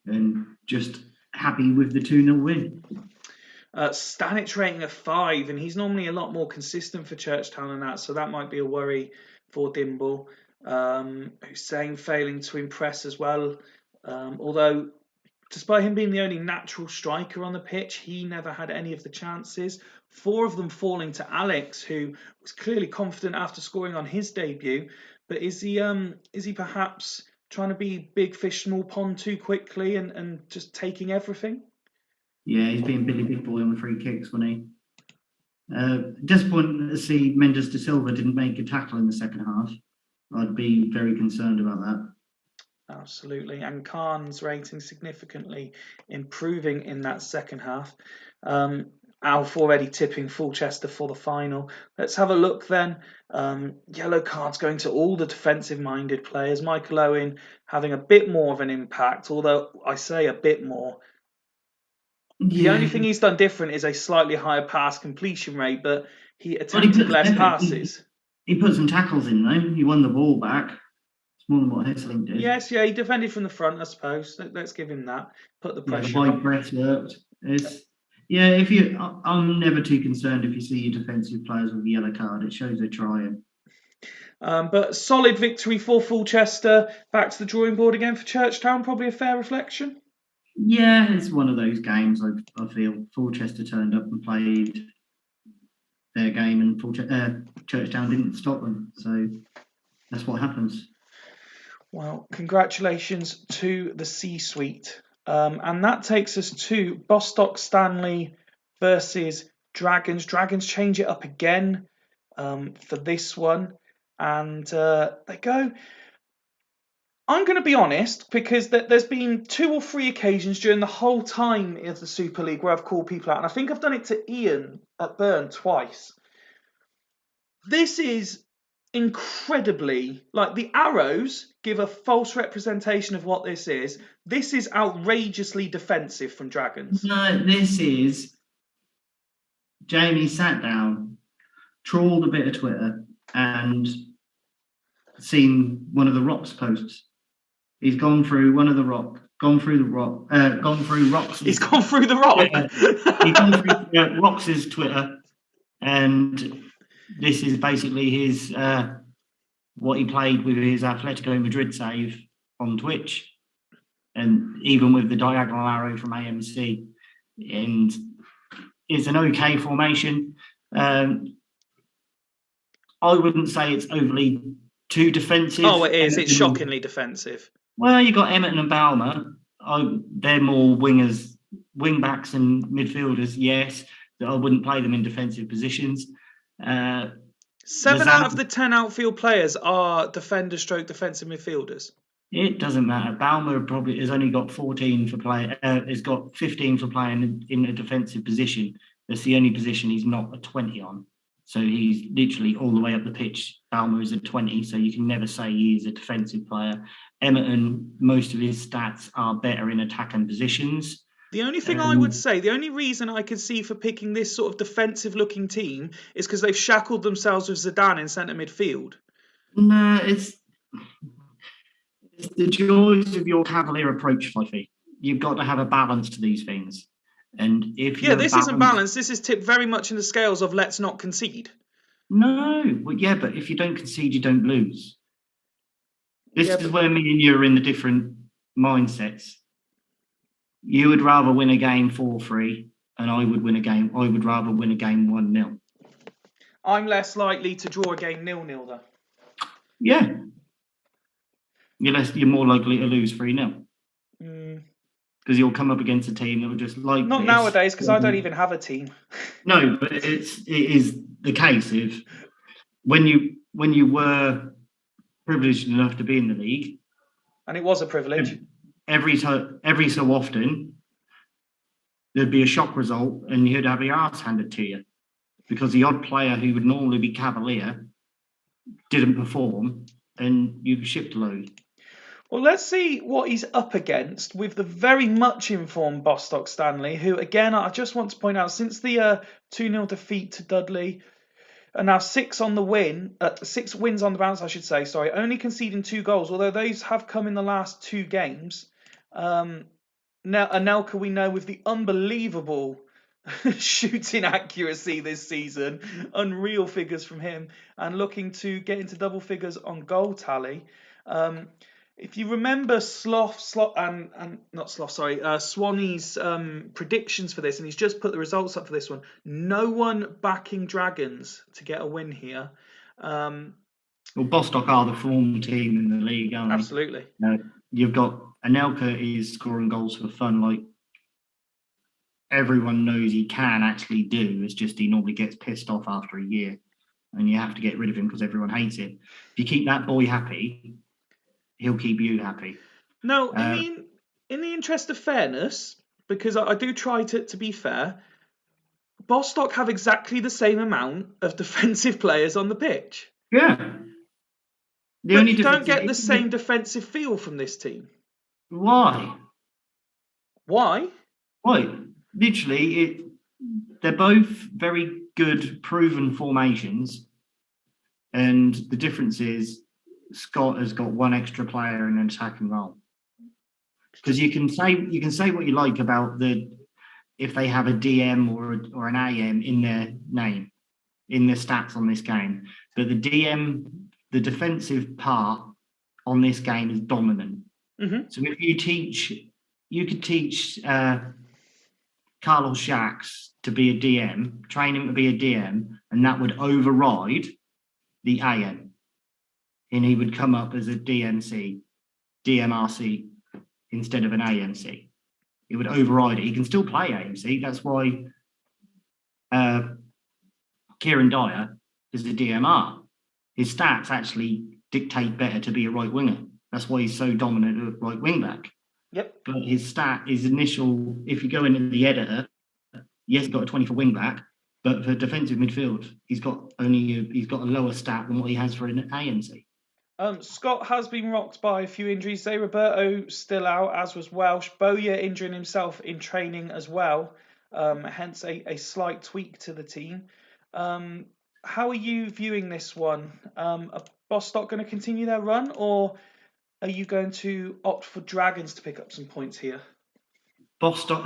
and just happy with the 2-0 win. Stanic rating of 5, and he's normally a lot more consistent for Churchtown than that, so that might be a worry for Dimble. Hussein failing to impress as well, although despite him being the only natural striker on the pitch, he never had any of the chances. 4 of them falling to Alex, who was clearly confident after scoring on his debut. But is he perhaps trying to be big fish, small pond too quickly and just taking everything? Yeah, he's being Billy Big Boy on the free kicks, wasn't he? Disappointing to see Mendes de Silva didn't make a tackle in the second half. I'd be very concerned about that. Absolutely, and Khan's rating significantly improving in that second half. Alf already tipping Fulchester for the final. Let's have a look then. Yellow cards going to all the defensive-minded players. Michael Owen having a bit more of an impact, although I say a bit more. The only thing he's done different is a slightly higher pass completion rate, but he attempted less passes. He put some tackles in though. He won the ball back. It's more than what Hesselink did. Yes, yeah, he defended from the front, I suppose. Let's give him that. Put the pressure on. The wide press worked. I'm never too concerned if you see your defensive players with the yellow card. It shows they're trying. But solid victory for Fulchester. Back to the drawing board again for Churchtown. Probably a fair reflection. Yeah, it's one of those games. I feel Fulchester turned up and played their game, and Churchtown didn't stop them. So that's what happens. Well, congratulations to the C-suite. And that takes us to Bostock Stanley versus Dragons. Dragons change it up again for this one. And they go... I'm going to be honest, because there's been 2 or 3 occasions during the whole time of the Super League where I've called people out. And I think I've done it to Ian at Burn twice. This is incredibly, like, the arrows give a false representation of what this is. This is outrageously defensive from Dragons. No, this is... Jamie sat down, trawled a bit of Twitter, and seen one of the Rocks posts. He's gone through one of the rocks. Gone through Rocks. He's gone through the rock. He's gone through Rocks' Twitter, and this is basically his what he played with his Atletico Madrid save on Twitch, and even with the diagonal arrow from AMC, and it's an okay formation. I wouldn't say it's overly too defensive. Oh, it is. It's Everton- shockingly defensive. Well, you got Everton and Balmer. They're more wingers, wing backs, and midfielders. Yes, I wouldn't play them in defensive positions. 7 out of the 10 outfield players are defender/defensive midfielders. It doesn't matter. Balmer probably has only got 14 for playing. Has got 15 for playing in a defensive position. That's the only position he's not a 20 on. So he's literally all the way up the pitch. Balmer is a 20, so you can never say he is a defensive player. Everton, most of his stats are better in attacking positions. The only thing I would say, the only reason I could see for picking this sort of defensive-looking team is because they've shackled themselves with Zidane in centre midfield. No, it's the joys of your cavalier approach, Fifey. You've got to have a balance to these things. And if this isn't balanced. This is tipped very much in the scales of let's not concede. No, well, yeah, but if you don't concede, you don't lose. This is where me and you are in the different mindsets. You would rather win a game 4-3, and I would rather win a game 1-0. I'm less likely to draw a game 0-0 though. Yeah. You're more likely to lose 3-0. Because you'll come up against a team that will just like not this. Nowadays, because I don't even have a team. No, but it is the case of when you were privileged enough to be in the league, and it was a privilege. Every so often, there'd be a shock result, and you'd have your arse handed to you because the odd player who would normally be cavalier didn't perform, and you were shipped a load. Well, let's see what he's up against with the very much informed Bostock Stanley, who, again, I just want to point out, since the 2-0 defeat to Dudley, and now 6 on the win, 6 wins on the bounce, I should say, sorry, only conceding 2 goals, although those have come in the last 2 games. Now, Anelka, we know, with the unbelievable shooting accuracy this season, unreal figures from him, and looking to get into double figures on goal tally. If you remember Swanee's predictions for this, and he's just put the results up for this one, no one backing Dragons to get a win here. Well, Bostock are the form team in the league, aren't they? Absolutely. You've got Anelka is scoring goals for fun, like everyone knows he can actually do. It's just he normally gets pissed off after a year, and you have to get rid of him because everyone hates him. If you keep that boy happy, he'll keep you happy. No, in the interest of fairness, because I do try to be fair, Bostock have exactly the same amount of defensive players on the pitch. Yeah. But you don't get the same defensive feel from this team. Why? Why? Literally, they're both very good, proven formations, and the difference is Scott has got one extra player in an attacking role. Because you can say what you like about if they have a DM or an AM in their name, in their stats on this game, but the DM, the defensive part on this game is dominant. Mm-hmm. So if you could teach Carlos Shacks to be a DM, train him to be a DM, and that would override the AM. And he would come up as a DMRC instead of an AMC. It would override it. He can still play AMC. That's why Kieran Dyer is a DMR. His stats actually dictate better to be a right winger. That's why he's so dominant at right wing back. Yep. But his initial, if you go into the editor, yes, he's got a 20 for wing back, but for defensive midfield, he's got a lower stat than what he has for an AMC. Scott has been rocked by a few injuries. Zé Roberto still out, as was Welsh. Bowyer injuring himself in training as well, hence a slight tweak to the team. How are you viewing this one? Are Bostock going to continue their run, or are you going to opt for Dragons to pick up some points here? Bostock,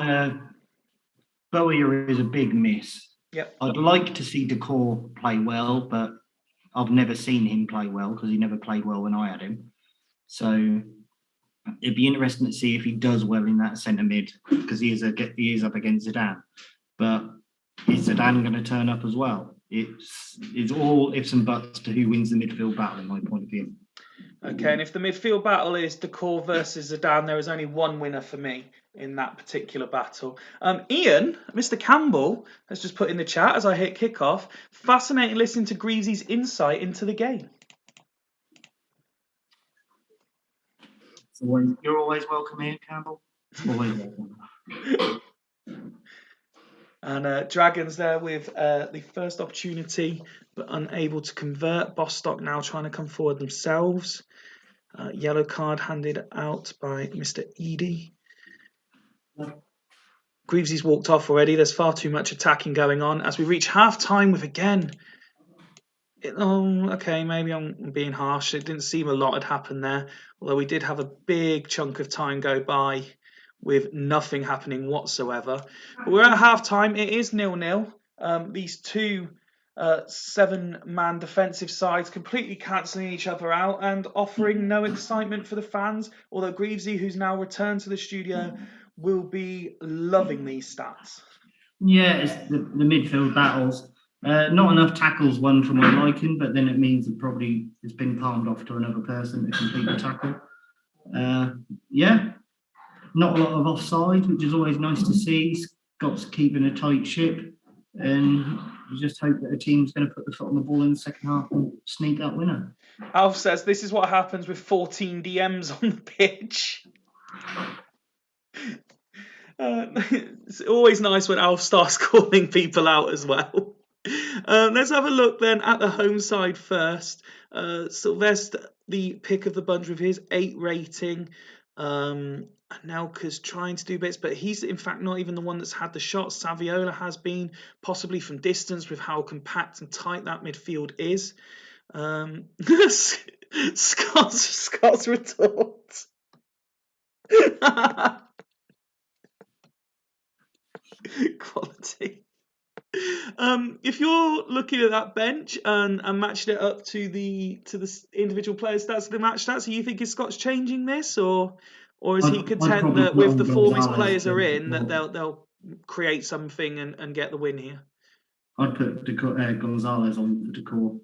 Bowyer is a big miss. Yep. I'd like to see Decor play well, but I've never seen him play well because he never played well when I had him. So it'd be interesting to see if he does well in that centre mid because he is up against Zidane. But is Zidane going to turn up as well? it's all ifs and buts to who wins the midfield battle, in my point of view. Okay, and if the midfield battle is Decor versus Zidane, there is only one winner for me in that particular battle. Ian, Mr. Campbell, has just put in the chat as I hit kickoff. Fascinating listening to Greasy's insight into the game. You're always welcome here, Campbell. Always welcome. And Dragons there with the first opportunity, but unable to convert. Bostock now trying to come forward themselves. Yellow card handed out by Mr. Eady. Greavesy's walked off already. There's far too much attacking going on as we reach half-time with again. Okay, maybe I'm being harsh. It didn't seem a lot had happened there, although we did have a big chunk of time go by with nothing happening whatsoever. But we're at half-time. It is 0-0. These two 7-man defensive sides completely cancelling each other out and offering no excitement for the fans, although Greavesy, who's now returned to the studio, will be loving these stats. Yeah, it's the midfield battles. Not enough tackles won for my liking, but then it means that probably it's been palmed off to another person to complete the tackle. Yeah, not a lot of offside, which is always nice to see. Scott's keeping a tight ship, and you just hope that a team's going to put the foot on the ball in the second half and sneak that winner. Alf says this is what happens with 14 DMs on the pitch. It's always nice when Alf starts calling people out as well. Let's have a look then at the home side first. Sylvester, the pick of the bunch with his 8 rating. Anelka's trying to do bits, but he's in fact not even the one that's had the shot. Saviola has been, possibly from distance with how compact and tight that midfield is. Scott's retort. Quality. If you're looking at that bench and matching it up to the individual players' stats of the match stats, are you thinking Scott's changing this, or is he content that with the form his players are in, that they'll create something and get the win here? I'd put Gonzalez on for Decor.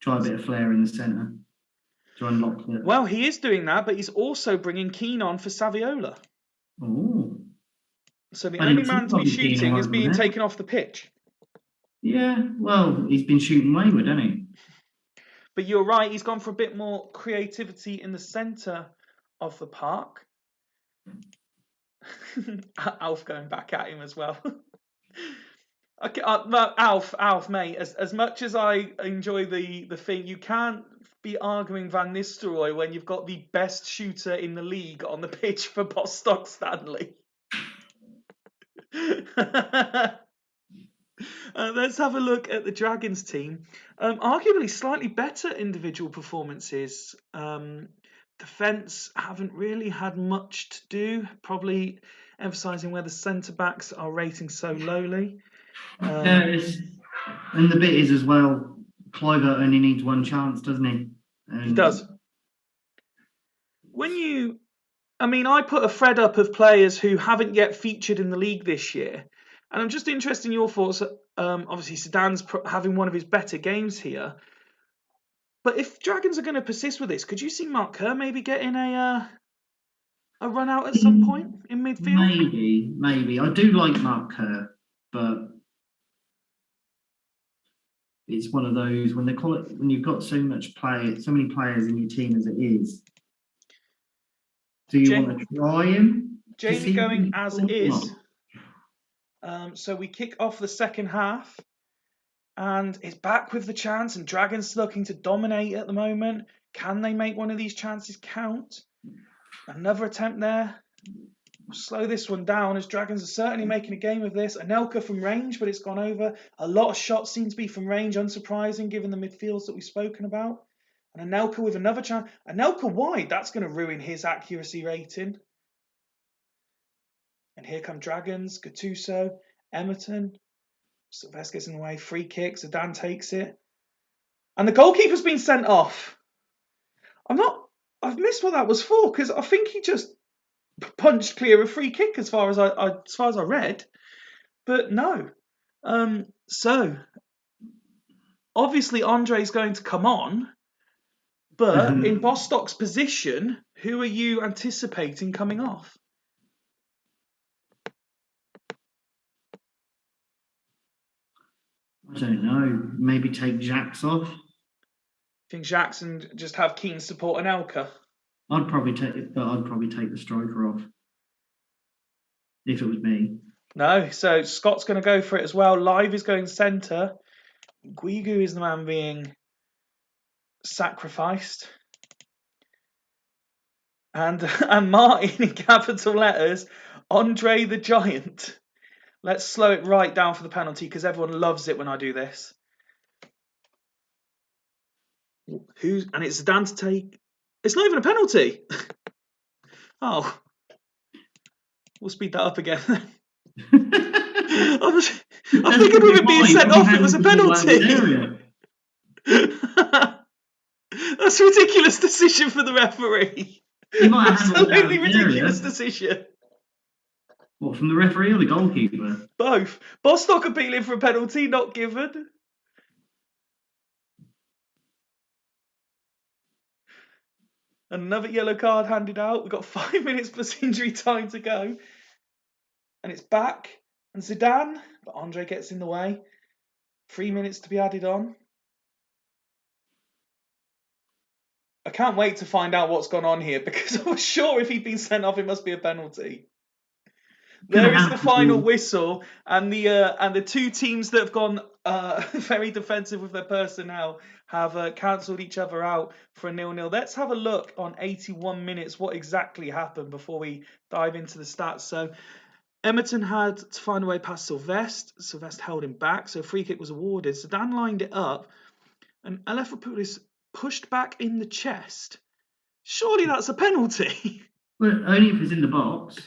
Try a bit of flair in the centre to unlock the... Well, he is doing that, but he's also bringing Keane on for Saviola. Oh. So the only man to be shooting is being taken off the pitch. Yeah, well, he's been shooting wayward, hasn't he? But you're right, he's gone for a bit more creativity in the centre of the park. Alf going back at him as well. Okay, Alf, mate, as much as I enjoy the thing, you can't be arguing Van Nistelrooy when you've got the best shooter in the league on the pitch for Bostock Stanley. Let's have a look at the Dragons team. Arguably slightly better individual performances. Defence haven't really had much to do, probably emphasising where the centre-backs are rating so lowly. And the bit is as well, Cliver only needs one chance, doesn't he? He does. I put a thread up of players who haven't yet featured in the league this year, and I'm just interested in your thoughts. Obviously, Zidane's having one of his better games here, but if Dragons are going to persist with this, could you see Mark Kerr maybe getting a run out at some point in midfield? Maybe. I do like Mark Kerr, but it's one of those when you've got so many players in your team as it is. Do you want to try him? Jamie going as is. So we kick off the second half, and it's back with the chance, and Dragons looking to dominate at the moment. Can they make one of these chances count? Another attempt there. We'll slow this one down as Dragons are certainly making a game of this. Anelka from range, but it's gone over. A lot of shots seem to be from range, unsurprising given the midfields that we've spoken about. And Anelka with another chance. Anelka wide, that's going to ruin his accuracy rating. And here come Dragons, Gattuso, Emerton. Sylvester gets in the way, free kick, Zidane takes it. And the goalkeeper's been sent off. I've missed what that was for, because I think he just punched clear a free kick as far as I read. But no. So obviously Andre's going to come on, but in Bostock's position, who are you anticipating coming off? I don't know. Maybe take Jax off. Think Jackson just have Keane support and Elka? I'd probably take the striker off if it was me. No, so Scott's going to go for it as well. Live is going centre. Guigu is the man being sacrificed. And Martin in capital letters, Andre the Giant. Let's slow it right down for the penalty because everyone loves it when I do this. And it's Zidane to take. It's not even a penalty. Oh, we'll speed that up again. I figured with it being sent off, it was a penalty. That's a ridiculous decision for the referee. Absolutely ridiculous decision. What, from the referee or the goalkeeper? Both. Bostock appealing for a penalty, not given. Another yellow card handed out. We've got 5 minutes plus injury time to go. And it's back. And Zidane, but Andre gets in the way. 3 minutes to be added on. I can't wait to find out what's gone on here because I was sure if he'd been sent off, it must be a penalty. There is the final whistle, and the two teams that have gone very defensive with their personnel have cancelled each other out for a 0-0. Let's have a look on 81 minutes what exactly happened before we dive into the stats. So Emerton had to find a way past Sylvestre. Sylvestre held him back, so a free kick was awarded. Zidane lined it up, and Aleph Rapoulis pushed back in the chest. Surely that's a penalty. Well, only if it's in the box.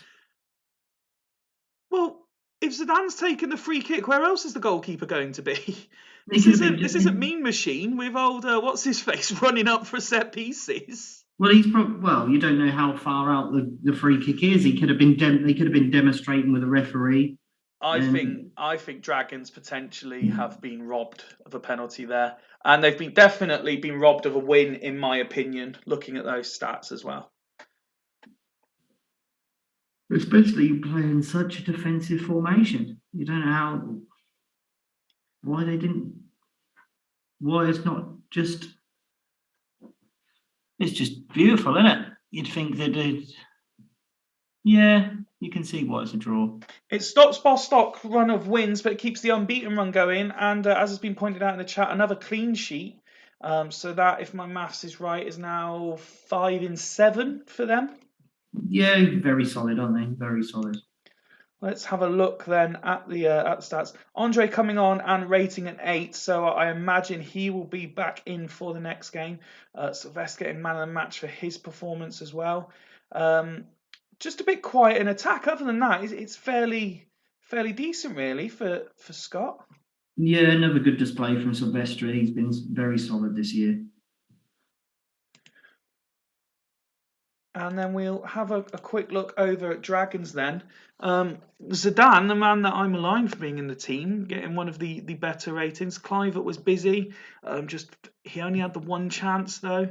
Well, if Zidane's taken the free kick, where else is the goalkeeper going to be? This isn't Mean Machine with old what's his face running up for set pieces. Well, you don't know how far out the free kick is. They could have been demonstrating with a referee. I think Dragons potentially have been robbed of a penalty there, and they've definitely been robbed of a win, in my opinion. Looking at those stats as well. Especially playing such a defensive formation. You don't know why it's not just. It's just beautiful, isn't it? You'd think that you can see why it's a draw. It stops Bostock run of wins, but it keeps the unbeaten run going. And as has been pointed out in the chat, another clean sheet. So that, if my maths is right, is now 5 in 7 for them. Yeah, very solid, aren't they? Very solid. Let's have a look then at the stats. Andre coming on and rating an 8, so I imagine he will be back in for the next game. Sylvestre getting man of the match for his performance as well. Just a bit quiet in attack. Other than that, it's fairly decent really for Scott. Yeah, another good display from Sylvestre. He's been very solid this year. And then we'll have a quick look over at Dragons then. Zidane, the man that I'm aligned for being in the team, getting one of the better ratings. Clivert was busy. He only had the one chance though.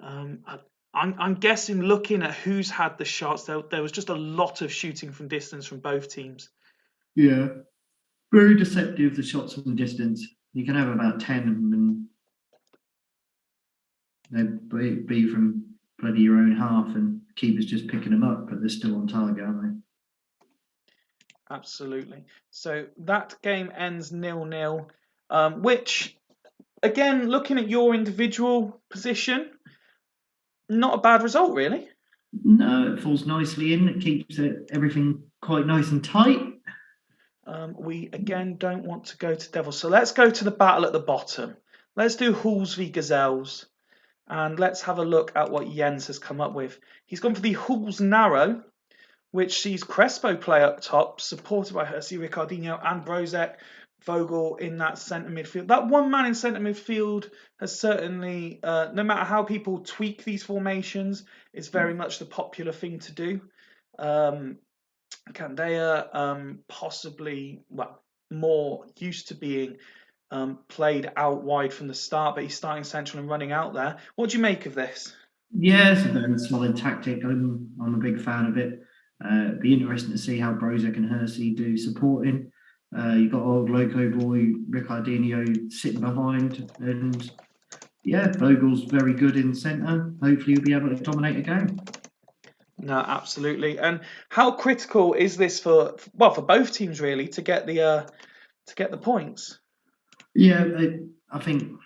I'm guessing looking at who's had the shots, there was just a lot of shooting from distance from both teams. Yeah, very deceptive, the shots from distance. You can have about 10 of them and they'd be from bloody your own half, and keepers just picking them up, but they're still on target, aren't they? Absolutely. So that game ends 0-0, which, again, looking at your individual position, not a bad result, really. No, it falls nicely in. It keeps everything quite nice and tight. We, again, don't want to go to Devils. So let's go to the battle at the bottom. Let's do Hulls v Gazelles. And let's have a look at what Jens has come up with. He's gone for the Hulls narrow, which sees Crespo play up top, supported by Hercy, Ricardinho and Brozek. Vogel in that centre midfield. That one man in centre midfield has certainly, no matter how people tweak these formations, is very much the popular thing to do. Candea possibly, more used to being played out wide from the start, but he's starting central and running out there. What do you make of this? Yeah, it's a very solid tactic. I'm a big fan of it. It'd be interesting to see how Brozek and Hersey do supporting. You've got old loco boy Ricardinho sitting behind, and yeah, Vogel's very good in centre. Hopefully, he'll be able to dominate a game. No, absolutely. And how critical is this for both teams really to get the points? Yeah, I think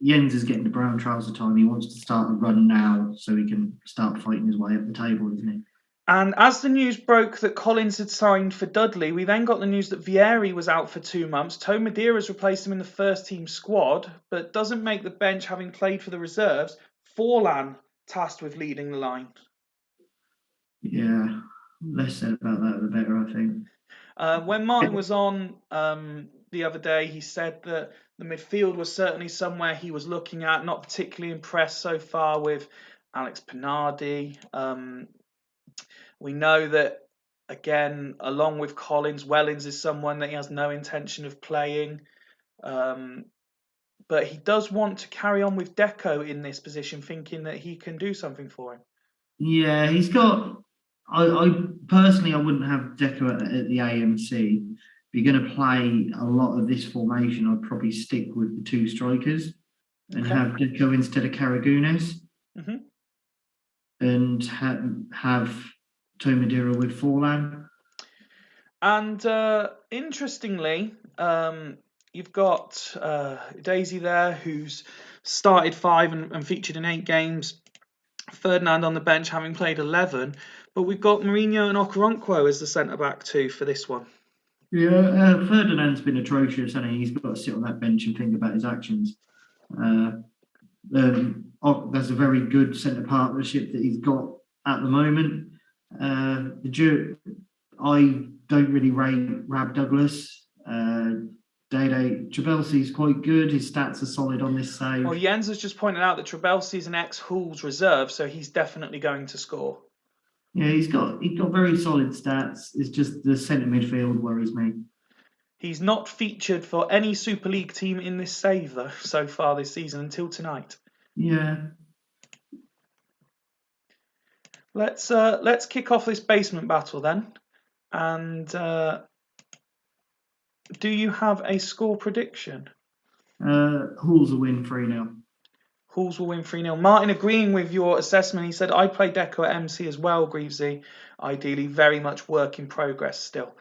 Jens is getting the brown trouser time. He wants to start a run now so he can start fighting his way up the table, isn't he? And as the news broke that Collins had signed for Dudley, we then got the news that Vieri was out for 2 months. Tom Madeira's replaced him in the first team squad, but doesn't make the bench having played for the reserves. Forlan tasked with leading the line. Yeah, less said about that, the better, I think. When Martin was on the other day, he said that the midfield was certainly somewhere he was looking at, not particularly impressed so far with Alex Pinardi. We know that, again, along with Collins, Wellens is someone that he has no intention of playing. But he does want to carry on with Deco in this position, thinking that he can do something for him. Yeah, he's got. I personally, I wouldn't have Deco at the AMC. If you're going to play a lot of this formation, I'd probably stick with the 2 strikers and have Deco instead of Karagunes, and have Tomadira with Forlan. And interestingly, you've got Daisy there, who's started 5 and featured in 8 games. Ferdinand on the bench, having played 11. But we've got Mourinho and Okoronkwo as the centre-back too for this one. Yeah, Ferdinand's been atrocious, and he's got to sit on that bench and think about his actions. There's a very good centre partnership that he's got at the moment. I don't really rate Rab Douglas. Dede Trabelsi's quite good. His stats are solid on this save. Well, Jens has just pointed out that Trabelsi is an ex-Hull's reserve, so he's definitely going to score. Yeah, he's got very solid stats. It's just the centre midfield worries me. He's not featured for any Super League team in this save, though, so far this season, until tonight. Yeah. Let's kick off this basement battle then. And do you have a score prediction? Hulls will win 3-0. Hulls will win 3-0. Martin agreeing with your assessment. He said, I play Deco at MC as well, Greavesy. Ideally, very much work in progress still.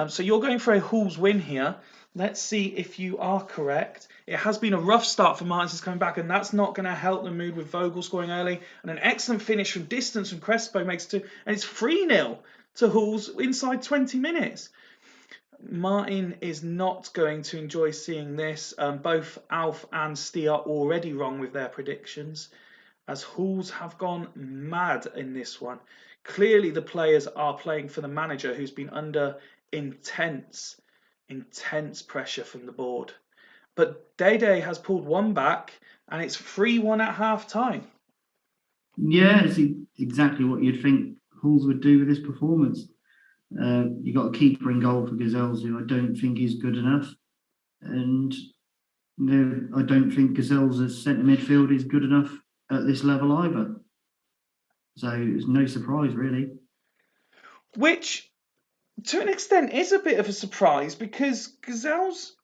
So you're going for a Hulls win here. Let's see if you are correct. It has been a rough start for Martin since coming back, and that's not going to help the mood with Vogel scoring early. And an excellent finish from distance from Crespo makes 2. And it's 3-0 to Hulls inside 20 minutes. Martin is not going to enjoy seeing this. Both Alf and Stee are already wrong with their predictions, as Hulls have gone mad in this one. Clearly, the players are playing for the manager, who's been under intense pressure from the board. But Dede has pulled one back, and it's 3-1 at half time. Yeah, it's exactly what you'd think Hulls would do with this performance. You got a keeper in goal for Gazelles, who I don't think is good enough, and I don't think Gazelles' centre midfield is good enough at this level either. So it's no surprise, really. Which, to an extent, is a bit of a surprise, because Gazelles,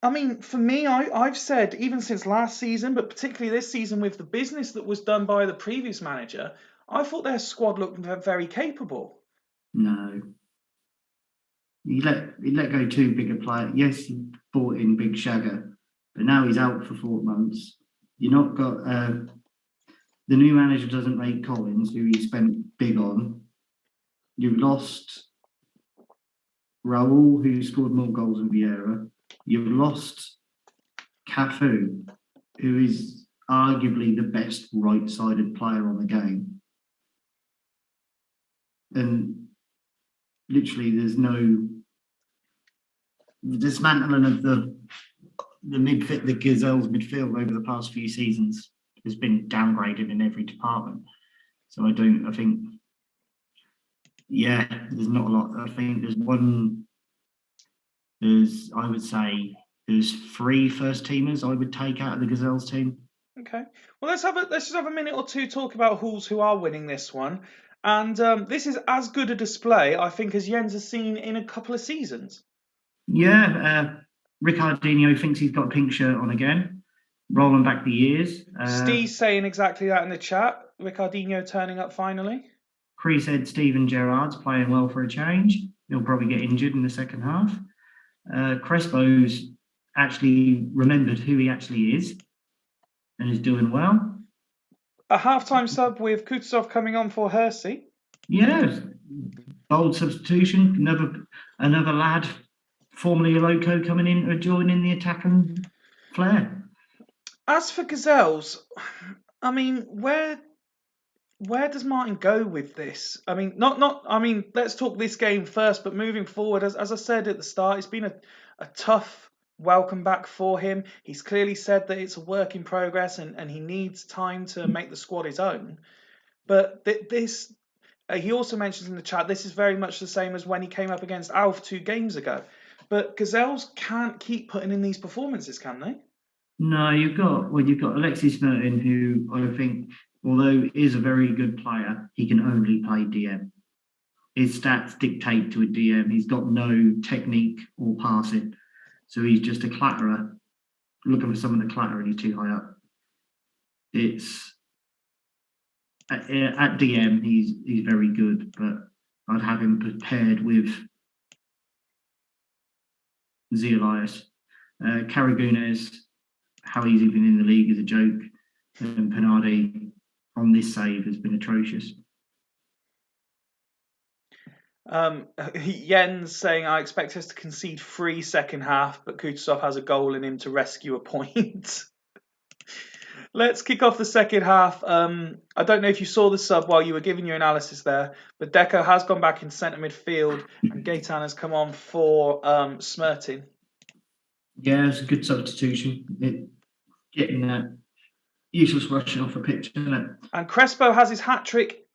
I mean, for me, I've said, even since last season, but particularly this season with the business that was done by the previous manager, I thought their squad looked very capable. No. He let go 2 bigger players. Yes, he bought in Big Shagger, but now he's out for 4 months. You're not got... the new manager doesn't rate Collins, who he spent big on. You've lost Raul, who scored more goals than Vieira. You've lost Cafu, who is arguably the best right-sided player on the game. And literally, there's no dismantling of the Gazelles midfield over the past few seasons has been downgraded in every department. So I think, yeah, there's not a lot. I think I would say there's 3 first teamers I would take out of the Gazelles team. Okay. Well, let's just have a minute or two talk about Halls who are winning this one. And this is as good a display, I think, as Jens has seen in a couple of seasons. Yeah, Ricardinho thinks he's got a pink shirt on again, rolling back the years. Steve's saying exactly that in the chat. Ricardinho turning up finally. Cree said Steven Gerrard's playing well for a change. He'll probably get injured in the second half. Crespo's actually remembered who he actually is and is doing well. A half-time sub with Kutsov coming on for Hersey. Yeah, bold substitution. Another lad, formerly a loco, coming in to join in the attacking flair. As for Gazelles, I mean, where does Martin go with this? I mean, let's talk this game first, but moving forward, as I said at the start, it's been a tough welcome back for him. He's clearly said that it's a work in progress and he needs time to make the squad his own. But this, he also mentions in the chat, this is very much the same as when he came up against Alf 2 games ago. But Gazelles can't keep putting in these performances, can they? No, you've got Alexis Merton, who I think, although is a very good player, he can only play DM. His stats dictate to a DM. He's got no technique or passing, so he's just a clatterer, looking for someone to clatter, and he's too high up. It's at DM, he's very good, but I'd have him paired with Zielias. Karagunes, how he's even in the league is a joke. And Penardi on this save has been atrocious. Jens saying, I expect us to concede 3 second half, but Kutsov has a goal in him to rescue a point. Let's kick off the second half. I don't know if you saw the sub while you were giving your analysis there, but Deco has gone back in centre midfield and Gaetan has come on for Smertin. Yeah, it's a good substitution. Getting that useless Russian off a pitch, isn't it? And Crespo has his hat-trick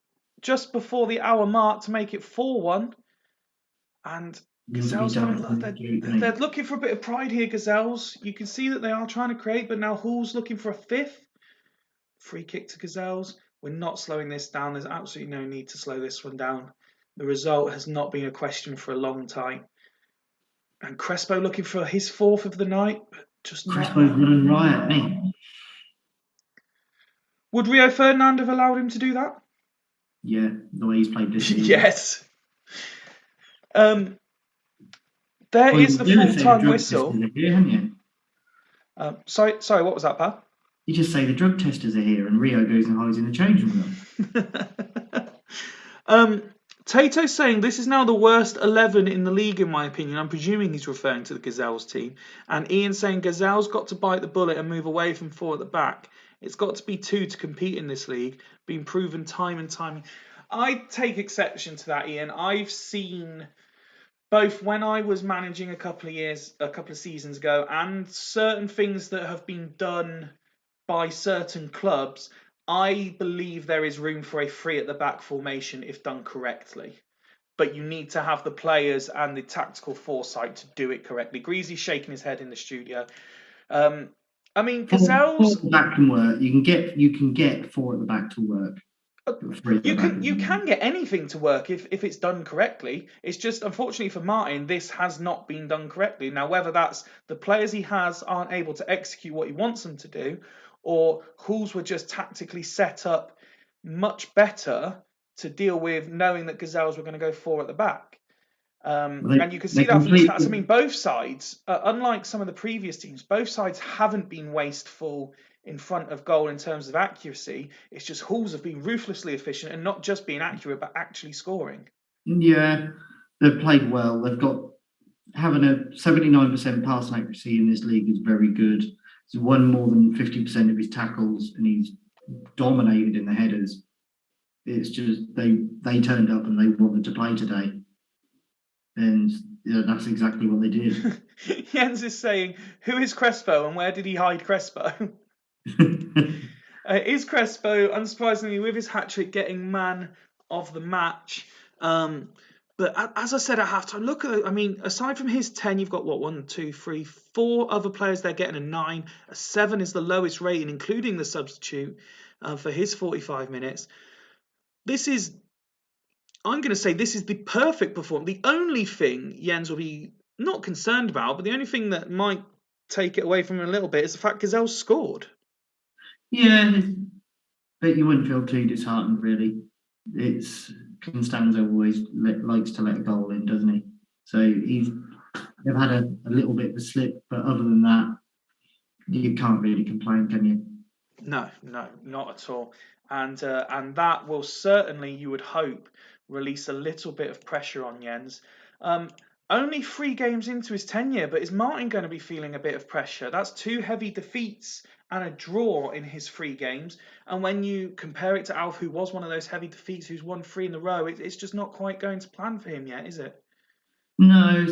just before the hour mark to make it 4-1. And Gazelles, they're looking for a bit of pride here, Gazelles. You can see that they are trying to create, but now Hall's looking for a 5th. Free kick to Gazelles. We're not slowing this down. There's absolutely no need to slow this one down. The result has not been a question for a long time. And Crespo looking for his 4th of the night, but just Crespo's running riot, me. Would Rio Ferdinand have allowed him to do that? Yeah, the way he's played this season. Yes. There is the full-time whistle. Here, Sorry, what was that, pal? You just say the drug testers are here and Rio goes and hides in the changing room. Tato's saying this is now the worst 11 in the league, in my opinion. I'm presuming he's referring to the Gazelles team. And Ian saying Gazelles got to bite the bullet and move away from 4 at the back. It's got to be 2 to compete in this league. Been proven time and time. I take exception to that, Ian. I've seen both when I was managing a couple of seasons ago, and certain things that have been done by certain clubs. I believe there is room for a 3 at the back formation if done correctly. But you need to have the players and the tactical foresight to do it correctly. Greasy's shaking his head in the studio. I mean, Gazelles. That can work. You can get 4 at the back to work. You can get anything to work if it's done correctly. It's just, unfortunately for Martin, this has not been done correctly. Now, whether that's the players he has aren't able to execute what he wants them to do, or Halls were just tactically set up much better to deal with knowing that Gazelles were going to go 4 at the back. And you can see that from the stats. I mean, both sides, unlike some of the previous teams, both sides haven't been wasteful in front of goal in terms of accuracy. It's just Halls have been ruthlessly efficient and not just being accurate, but actually scoring. Yeah, they've played well. They've got having a 79% passing accuracy in this league is very good. He's won more than 50% of his tackles and he's dominated in the headers. It's just they turned up and they wanted to play today. And yeah, that's exactly what they did. Jens is saying, who is Crespo and where did he hide Crespo? Is Crespo, unsurprisingly, with his hat-trick, getting man of the match? But as I said at halftime, look at, I mean, aside from his 10, you've got what, 1, 2, 3, 4 other players. They're getting a 9. A 7 is the lowest rating, including the substitute for his 45 minutes. This is, I'm going to say, this is the perfect performance. The only thing Jens will be not concerned about, but the only thing that might take it away from him a little bit is the fact Gazelle scored. Yeah, but you wouldn't feel too disheartened, really. It's Constanzo always likes to let a goal in, doesn't he? So they've had a little bit of a slip, but other than that, you can't really complain, can you? No, not at all. And that will certainly, you would hope, release a little bit of pressure on Jens. Only 3 games into his tenure, but is Martin going to be feeling a bit of pressure? That's 2 heavy defeats and a draw in his 3 games. And when you compare it to Alf, who was one of those heavy defeats, who's won 3 in a row, it's just not quite going to plan for him yet, is it? No,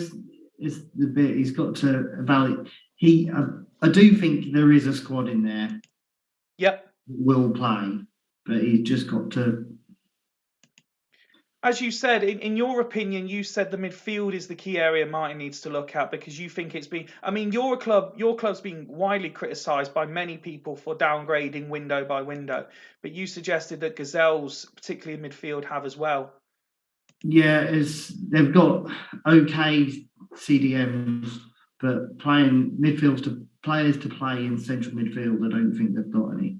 it's the bit he's got to evaluate. I do think there is a squad in there. Yep. Will play, but he's just got to. As you said, in your opinion, you said the midfield is the key area Martin needs to look at because you think it's been. I mean, your club's been widely criticised by many people for downgrading window by window, but you suggested that Gazelles, particularly in midfield, have as well. Yeah, they've got okay CDMs, but playing midfields to players to play in central midfield, I don't think they've got any.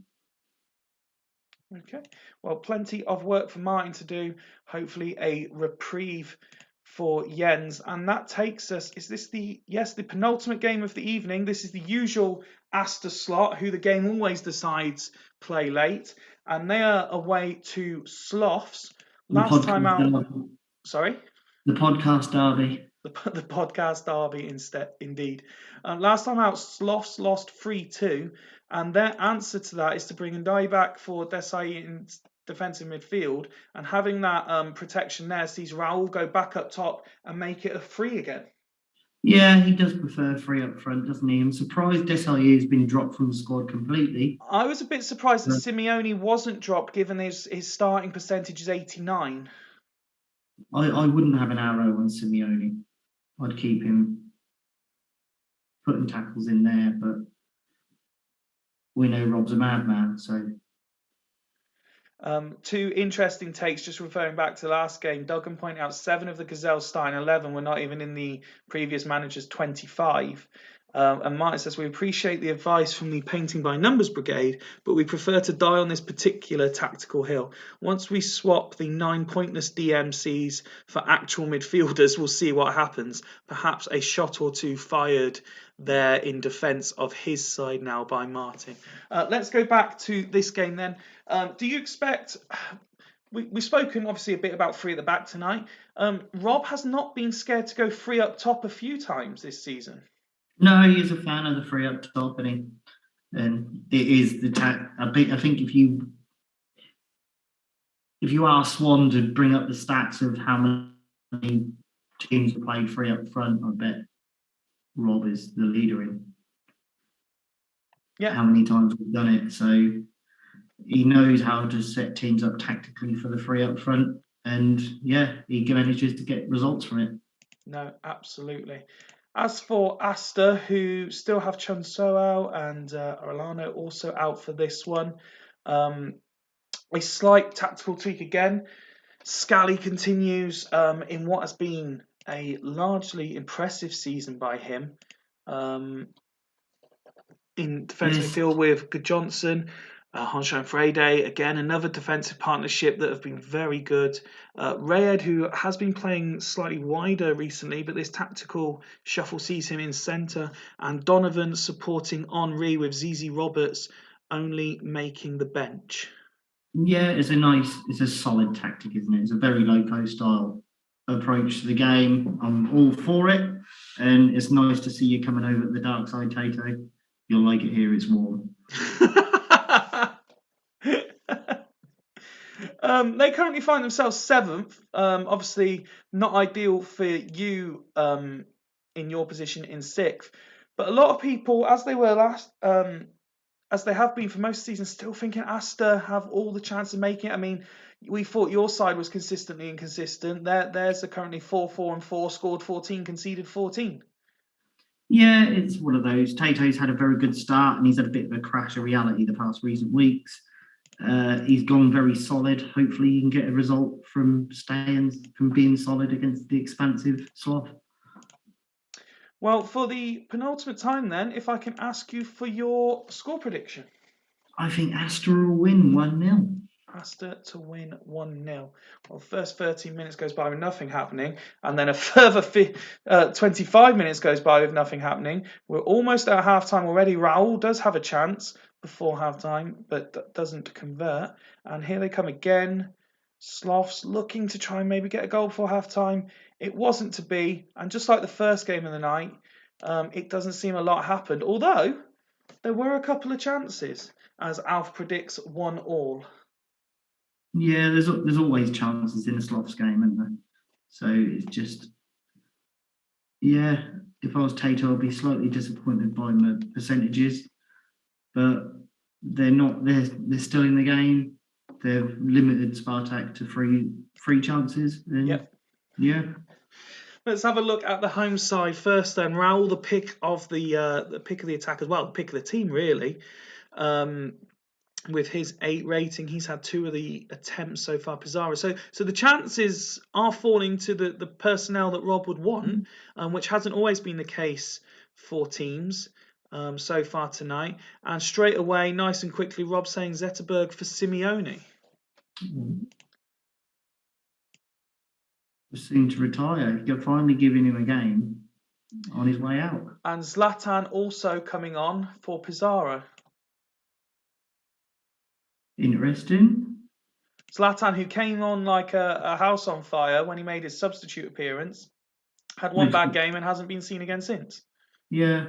Okay, well, plenty of work for Martin to do. Hopefully, a reprieve for Jens, and that takes us. Is this the penultimate game of the evening? This is the usual Astor slot, who the game always decides play late, and they are away to Sloths. Last time out, sorry, the podcast derby. The podcast derby indeed. Last time out, Sloths lost 3-2, and their answer to that is to bring Ndai back for Desai in defensive midfield, and having that protection there sees Raul go back up top and make it a 3 again. Yeah, he does prefer 3 up front, doesn't he? I'm surprised Desai has been dropped from the squad completely. I was a bit surprised that Simeone wasn't dropped, given his starting percentage is 89. I wouldn't have an arrow on Simeone. I'd keep him putting tackles in there, but we know Rob's a madman, so. 2 interesting takes, just referring back to the last game. Duggan pointed out 7 of the Gazelles starting 11 were not even in the previous manager's 25. And Martin says, we appreciate the advice from the Painting by Numbers Brigade, but we prefer to die on this particular tactical hill. Once we swap the 9 pointless DMCs for actual midfielders, we'll see what happens. Perhaps a shot or 2 fired there in defence of his side now by Martin. Let's go back to this game then. Do you expect... We've spoken obviously a bit about 3 at the back tonight. Rob has not been scared to go 3 up top a few times this season. No, he is a fan of the 3 up top, and it is the I think if you ask Swan to bring up the stats of how many teams have played 3 up front, I bet Rob is the leader in how many times we've done it. So he knows how to set teams up tactically for the 3 up front, and yeah, he manages to get results from it. No, absolutely. As for Astor, who still have Chun So out and Orlando also out for this one, a slight tactical tweak again. Scally continues in what has been a largely impressive season by him. In defensive midfield with Good Johnson, Honshine Freyday, again, another defensive partnership that have been very good. Rayed, who has been playing slightly wider recently, but this tactical shuffle sees him in centre. And Donovan supporting Henri with ZZ Roberts only making the bench. Yeah, it's a solid tactic, isn't it? It's a very loco style approach to the game. I'm all for it. And it's nice to see you coming over at the dark side, Tato. You'll like it here, it's warm. They currently find themselves 7th. Obviously, not ideal for you in your position in 6th. But a lot of people, as they were as they have been for most seasons, still thinking Asta have all the chance of making it. I mean, we thought your side was consistently inconsistent. Theirs are currently 4-4-4, scored 14, conceded 14. Yeah, it's one of those. Tato's had a very good start, and he's had a bit of a crash of reality the past recent weeks. He's gone very solid. Hopefully, he can get a result from being solid against the expansive Sloth. Well, for the penultimate time then, if I can ask you for your score prediction. I think Astra will win 1-0. Asta to win 1-0. Well, the first 13 minutes goes by with nothing happening, and then a further 25 minutes goes by with nothing happening. We're almost at halftime already. Raul does have a chance before halftime, but doesn't convert. And here they come again. Sloths looking to try and maybe get a goal before halftime. It wasn't to be, and just like the first game of the night, it doesn't seem a lot happened. Although there were a couple of chances, as Alf predicts 1-1. Yeah, there's always chances in a Sloths game, isn't there? So it's just, yeah, if I was Tato, I'd be slightly disappointed by my percentages, but they're not. They're still in the game. They've limited Spartak to three chances. And Yep. Yeah. Let's have a look at the home side first. Then Raul, the pick of the pick of the attack as well, the pick of the team really. With his 8 rating, he's had 2 of the attempts so far. Pizarro. So the chances are falling to the personnel that Rob would want, which hasn't always been the case for teams so far tonight. And straight away, nice and quickly, Rob saying Zetterberg for Simeone. Soon to retire. You're finally giving him a game on his way out. And Zlatan also coming on for Pizarro. Interesting. Zlatan, who came on like a house on fire when he made his substitute appearance, had one bad game and hasn't been seen again since. Yeah.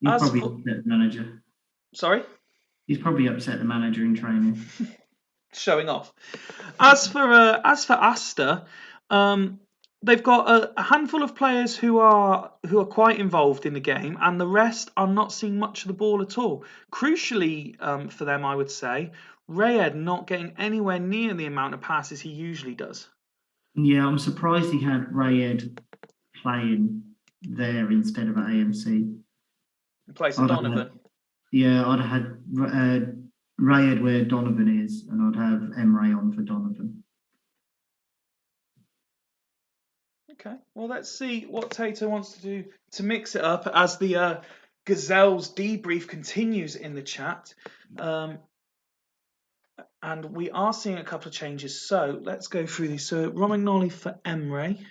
He's probably upset the manager. Sorry? He's probably upset the manager in training. Showing off. As for Asta, they've got a handful of players who are quite involved in the game, and the rest are not seeing much of the ball at all. Crucially for them, I would say, Rayed not getting anywhere near the amount of passes he usually does. Yeah, I'm surprised he had Rayed playing there instead of at AMC. In place of Donovan. I'd have had Rayed where Donovan is, and I'd have Emre on for Donovan. Okay, well, let's see what Tato wants to do to mix it up as the Gazelles debrief continues in the chat. And we are seeing a couple of changes, so let's go through these. So Romagnoli for Emre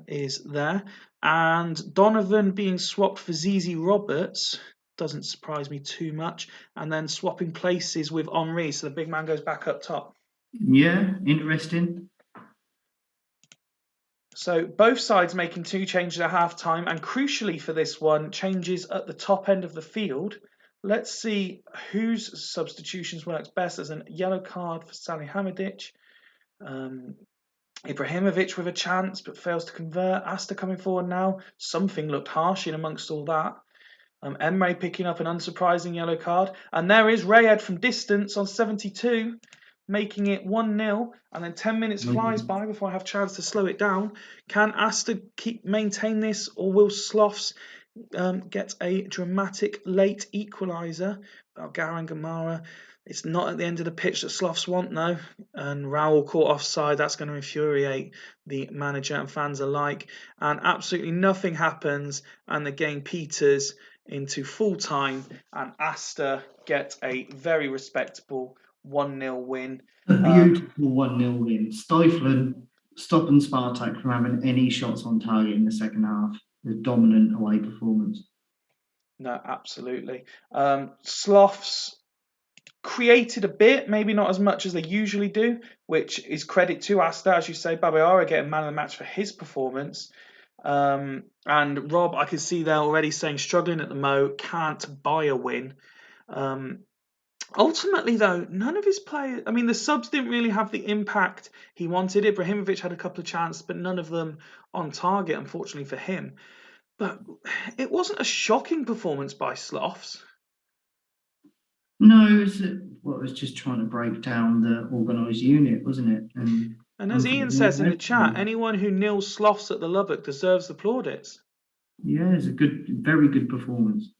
is there, and Donovan being swapped for Zizi Roberts doesn't surprise me too much, and then swapping places with Henri, so the big man goes back up top. Yeah, interesting. So both sides making 2 changes at half-time, and crucially for this one, changes at the top end of the field. Let's see whose substitutions works best. There's a yellow card for Salihamidzic. Ibrahimovic with a chance, but fails to convert. Asta coming forward now. Something looked harsh in amongst all that. Emre picking up an unsurprising yellow card. And there is Rayed from distance on 72, making it 1-0. And then 10 minutes flies by before I have a chance to slow it down. Can Asta maintain this, or will Sloths get a dramatic late equaliser? Balgar and Gamara. It's not at the end of the pitch that Sloths want, though. And Raul caught offside. That's going to infuriate the manager and fans alike. And absolutely nothing happens, and the game peters into full time, and Asta get a very respectable 1-0 win. A beautiful 1-0 win. Stopping Spartak from having any shots on target in the second half. The dominant away performance. No, absolutely. Sloths created a bit, maybe not as much as they usually do, which is credit to Asta, as you say. Babayara getting man of the match for his performance. And Rob, I can see there already saying struggling at the Mo, can't buy a win. Ultimately, though, none of his players, I mean, the subs didn't really have the impact he wanted. Ibrahimovic had a couple of chances, but none of them on target, unfortunately for him. But it wasn't a shocking performance by Sloths. No, it was just trying to break down the organised unit, wasn't it? And as Ian says in the chat, anyone who nils Sloths at the Lubbock deserves the plaudits. Yeah, it's a very good performance.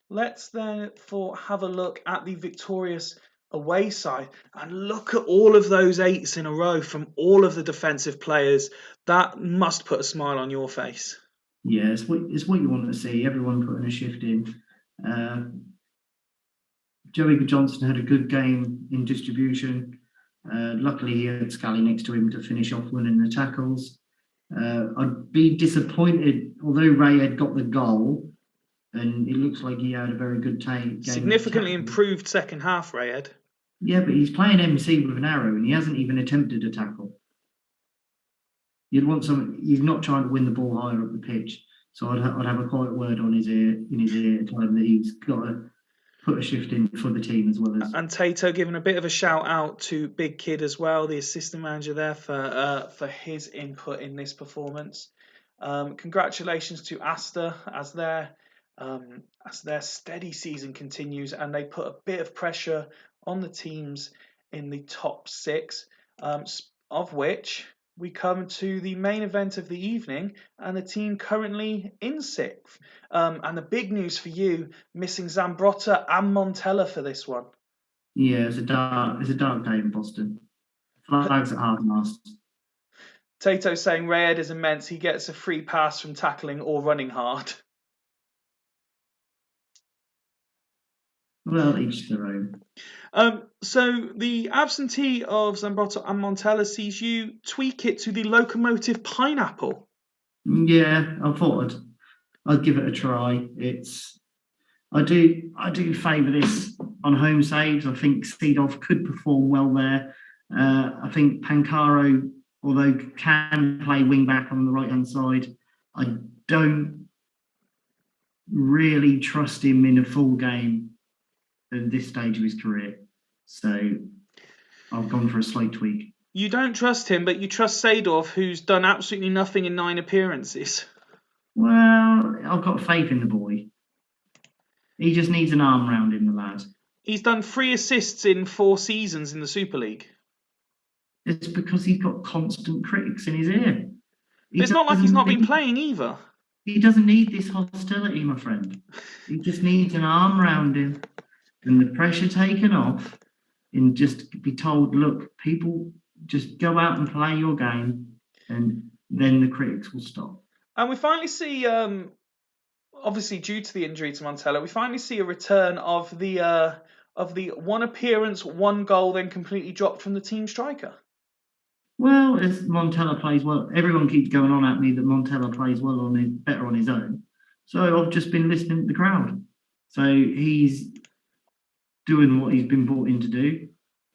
Let's therefore have a look at the victorious away side and look at all of those 8s in a row from all of the defensive players. That must put a smile on your face. Yeah, it's what you want to see. Everyone putting a shift in. Joey Johnson had a good game in distribution. Luckily, he had Scally next to him to finish off winning the tackles. I'd be disappointed, although Ray had got the goal, and it looks like he had a very good game. Significantly improved second half, Rayed. Yeah, but he's playing MC with an arrow, and he hasn't even attempted a tackle. You'd want he's not trying to win the ball higher up the pitch, so I'd have a quiet word in his ear to tell him that he's got to put a shift in for the team as well as. And Tato giving a bit of a shout out to Big Kid as well, the assistant manager there for his input in this performance. Congratulations to Asta as their steady season continues, and they put a bit of pressure on the teams in the top 6, of which we come to the main event of the evening, and the team currently in 6th. And the big news for you, missing Zambrotta and Montella for this one. Yeah, it's a dark day in Boston. Flags at half-mast. Tato saying Rayed is immense. He gets a free pass from tackling or running hard. Well, each their own. So the absentee of Zambrotta and Montella sees you tweak it to the locomotive pineapple. Yeah, I thought I'd give it a try. I do favour this on home saves. I think Seedorf could perform well there. I think Pancaro, although can play wing back on the right hand side, I don't really trust him in a full game at this stage of his career. So I've gone for a slight tweak. You don't trust him, but you trust Seedorf, who's done absolutely nothing in 9 appearances. Well, I've got faith in the boy. He just needs an arm round him, the lad. He's done 3 assists in 4 seasons in the Super League. It's because he's got constant critics in his ear. It's not like he's not been playing either. He doesn't need this hostility, my friend. He just needs an arm round him and the pressure taken off and just be told, look, people, just go out and play your game and then the critics will stop. And we finally see, obviously due to the injury to Montella, we finally see a return of the 1 appearance, 1 goal, then completely dropped from the team striker. Well, as Montella plays well, everyone keeps going on at me that Montella plays well better on his own. So I've just been listening to the crowd. So he's doing what he's been brought in to do,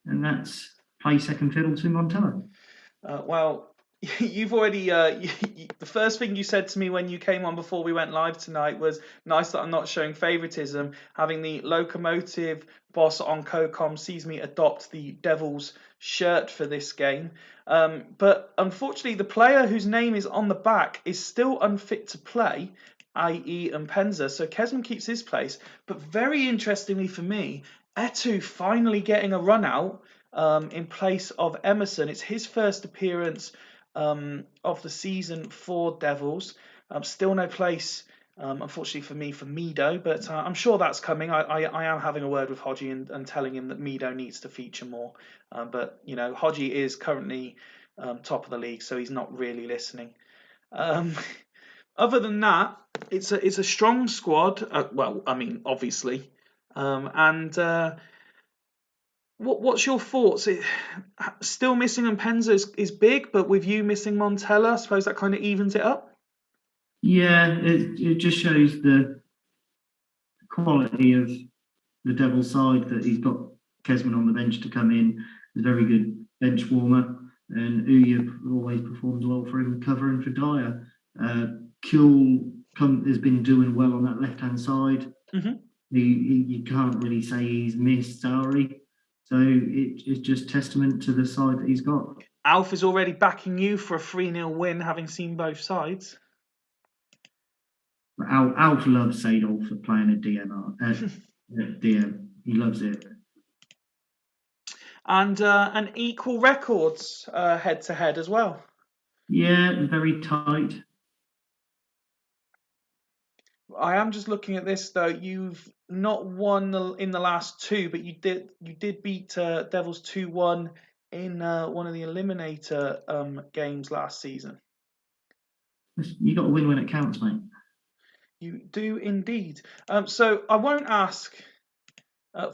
and that's play second fiddle to Montella. Well, you've already the first thing you said to me when you came on before we went live tonight was nice that I'm not showing favoritism. Having the locomotive boss on CoCom sees me adopt the Devils shirt for this game, but unfortunately the player whose name is on the back is still unfit to play, i.e. Mpenza, so Kesman keeps his place. But very interestingly for me, Etu finally getting a run out in place of Emerson. It's his first appearance of the season for Devils. Still no place, unfortunately for me, for Mido, but I'm sure that's coming. I am having a word with Hodgie and telling him that Mido needs to feature more. But, you know, Hodgie is currently top of the league, so he's not really listening. Other than that, it's a strong squad. Well, I mean, obviously. What's your thoughts? Still missing Mpenza is big, but with you missing Montella, I suppose that kind of evens it up? Yeah, it just shows the quality of the Devils side that he's got Kesman on the bench to come in. He's a very good bench warmer, and Uya always performs well for him, covering for Dyer. Kuhl has been doing well on that left-hand side. Mm-hmm. You can't really say he's missed Zari. So it's just testament to the side that he's got. Alf is already backing you for a 3-0 win, having seen both sides. Alf loves Sadolf for playing a DM. He loves it. And equal records head to head as well. Yeah, very tight. I am just looking at this though. You've not won in the last two, but you did beat Devils 2-1 in one of the Eliminator games last season. You got to win when it counts, mate. You do indeed. So I won't ask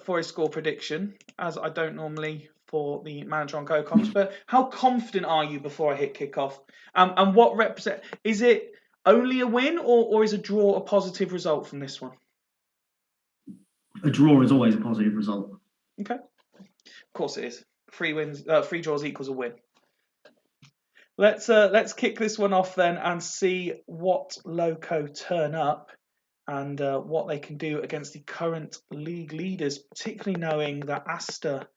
for a score prediction, as I don't normally for the Manager on Co-Coms, but how confident are you before I hit kickoff? And what is it only a win, or is a draw a positive result from this one? A draw is always a positive result. Okay. Of course it is. 3 draws equals a win. Let's kick this one off then and see what Loco turn up and what they can do against the current league leaders, particularly knowing that Asta,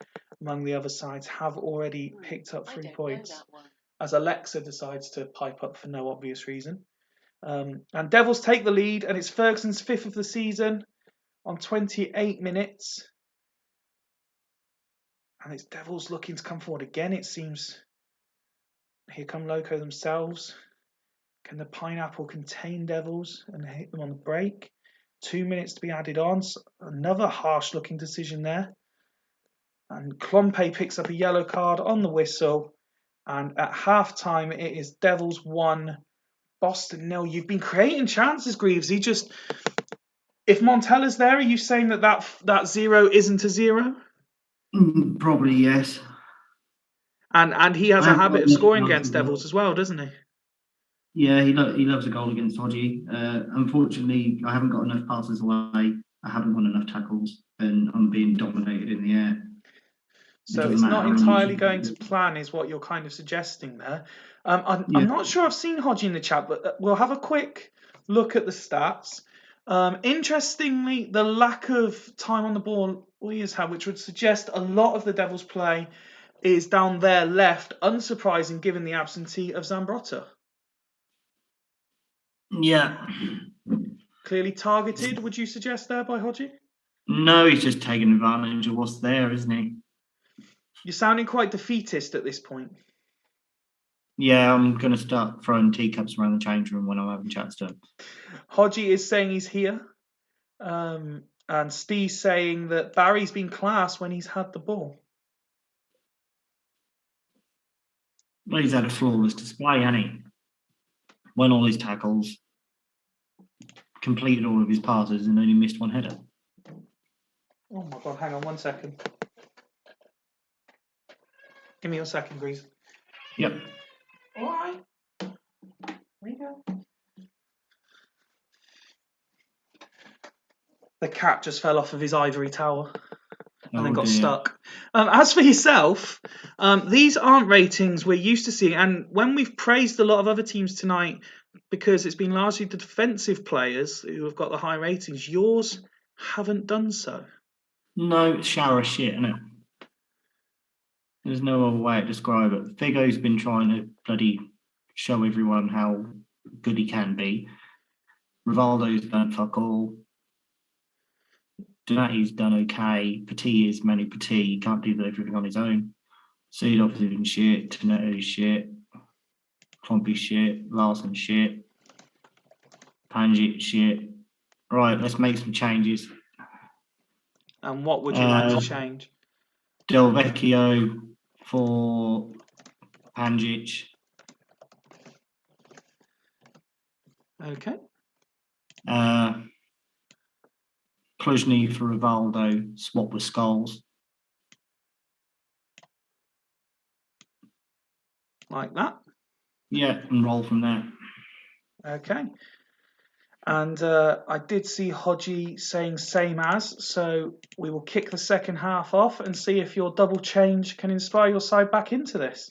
among the other sides, have already picked up 3 points, as Alexa decides to pipe up for no obvious reason. And Devils take the lead, and it's Ferguson's 5th of the season on 28 minutes. And it's Devils looking to come forward again, it seems. Here come Loco themselves. Can the pineapple contain Devils and hit them on the break? 2 minutes to be added on. So another harsh looking decision there. And Klompe picks up a yellow card on the whistle. And at half time, it is Devils 1, Boston 0. You've been creating chances, Greaves. If Montella's there, are you saying that 0 isn't a 0? Probably yes. And he has a habit of scoring against Devils as well, doesn't he? Yeah, he loves a goal against Hodgie. Unfortunately, I haven't got enough passes away. I haven't won enough tackles, and I'm being dominated in the air. So it's not entirely going to plan, is what you're kind of suggesting there. I'm not sure I've seen Hodgie in the chat, but we'll have a quick look at the stats. Interestingly, the lack of time on the ball we has had, which would suggest a lot of the Devils' play is down there left, unsurprising given the absentee of Zambrotta. Yeah. Clearly targeted, would you suggest there by Hodgie? No, he's just taking advantage of what's there, isn't he? You're sounding quite defeatist at this point. Yeah, I'm going to start throwing teacups around the change room when I'm having chats to him. Hodgie is saying he's here. And Steve's saying that Barry's been class when he's had the ball. Well, he's had a flawless display, hasn't he? Won all his tackles, completed all of his passes, and only missed one header. Oh my God, hang on 1 second. Give me a second, please. Yep. All right. There you go. The cat just fell off of his ivory tower and then got stuck. As for yourself, these aren't ratings we're used to seeing. And when we've praised a lot of other teams tonight, because it's been largely the defensive players who have got the high ratings, yours haven't done so. No, it's shower of shit, isn't it? There's no other way to describe it. Figo's been trying to bloody show everyone how good he can be. Rivaldo's done fuck all. Donati's done okay. Petit is Manny Petit. He can't do everything on his own. Seedorf is even shit. Tonetto's shit. Klompy's shit. Larson's shit. Panjit shit. Right, let's make some changes. And what would you like to change? Del Vecchio for Panjic. Okay. Kluzny for Rivaldo. Swap with Scholes. Like that? Yeah, and roll from there. Okay. And I did see Hodgie saying same as, so we will kick the second half off and see if your double change can inspire your side back into this.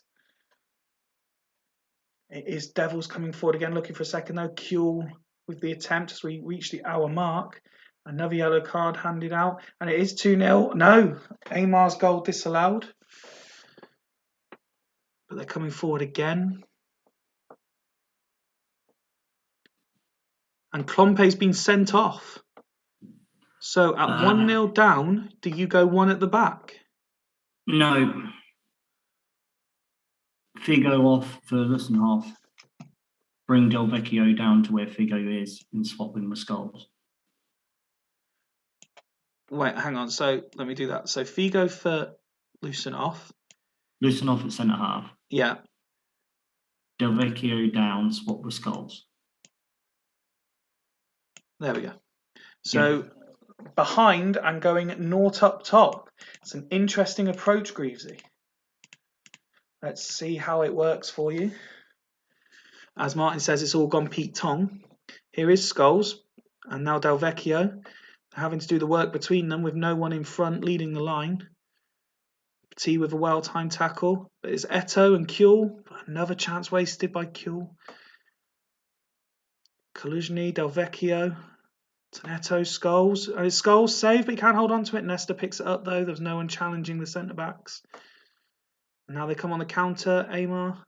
It is Devils coming forward again, looking for a second though. Kuehl with the attempt as we reach the hour mark. Another yellow card handed out, and it is 2-0. No, Amar's goal disallowed. but they're coming forward again. And Klompe's been sent off. So at 1-0 down, do you go one at the back? No. Figo off for less than half. Bring Del Vecchio down to where Figo is and swap him with Scholes. Wait, hang on. So let me do that. So Figo for loosen off. Loosen off at centre half. Yeah. Del Vecchio down, swap with Scholes. There we go. So behind and going naught up top. It's an interesting approach, Greavesy. Let's see how it works for you. As Martin says, it's all gone Pete Tong. Here is Scholes and now Del Vecchio having to do the work between them with no one in front leading the line. T with a well-timed tackle. But it's Eto and Kuehl. Another chance wasted by Kuehl. Kaluzhny, Del Vecchio. Eto, Scholes. And it's Scholes saved, but he can't hold on to it. Nesta picks it up though. There's no one challenging the centre-backs. And now they come on the counter. Amar.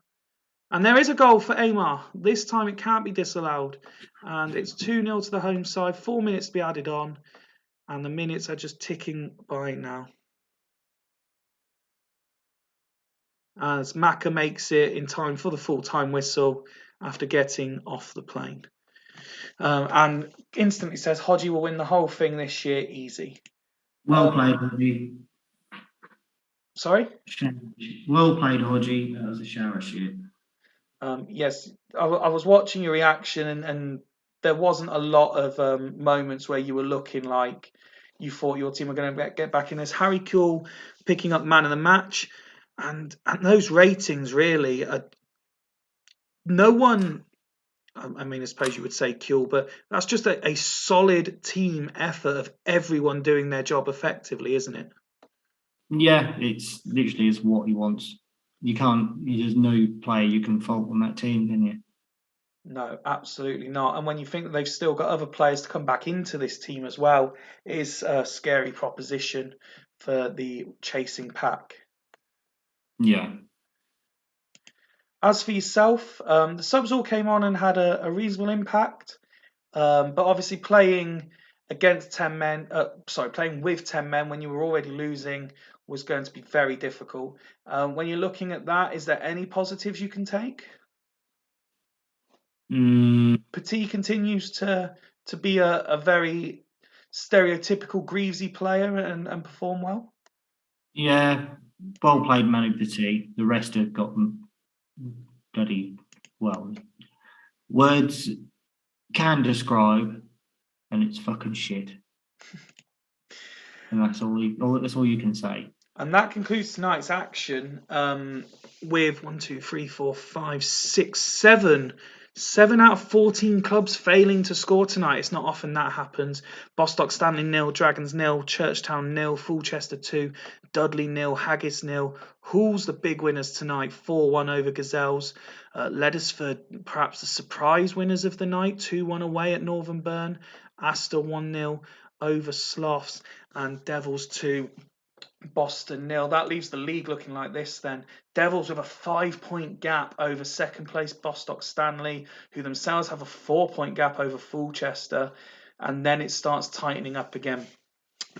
And there is a goal for Amar. This time it can't be disallowed. And it's 2-0 to the home side. 4 minutes to be added on. And the minutes are just ticking by now. As Maka makes it in time for the full-time whistle after getting off the plane. And instantly says Hodgie will win the whole thing this year easy. Well played, Hodgie. Sorry? Well played, Hodgie. That was a shower shit. Yes, I was watching your reaction and there wasn't a lot of moments where you were looking like you thought your team were going to get back in this. Harry Kuehl picking up man of the match. And those ratings really are no one. I mean, I suppose you would say Kuehl, but that's just a solid team effort of everyone doing their job effectively, isn't it? Yeah, it's literally is what he wants. There's no player you can fault on that team, can you? No, absolutely not. And when you think that they've still got other players to come back into this team as well, it is a scary proposition for the chasing pack. Yeah. As for yourself, the subs all came on and had a reasonable impact. But obviously playing against 10 men, playing with 10 men when you were already losing was going to be very difficult. When you're looking at that, is there any positives you can take? Petit continues to be a very stereotypical Greavesy player and perform well. Yeah, well played, Manu Petit. The rest have gotten bloody well. Words can describe, and it's fucking shit. And that's all you can say. And that concludes tonight's action with 1, 2, 3, 4, 5, 6, 7. 7 out of 14 clubs failing to score tonight. It's not often that happens. Bostock Stanley 0, Dragons 0, Churchtown 0, Fulchester 2, Dudley 0, Haggis 0. Hull's the big winners tonight, 4-1 over Gazelles. Leddersford, perhaps the surprise winners of the night, 2-1 away at Northern Burn. Astor 1-0 over Sloths, and Devils 2. Boston 0. That leaves the league looking like this then. Devils with a 5-point gap over second place Bostock Stanley, who themselves have a 4-point gap over Fulchester, and then it starts tightening up again.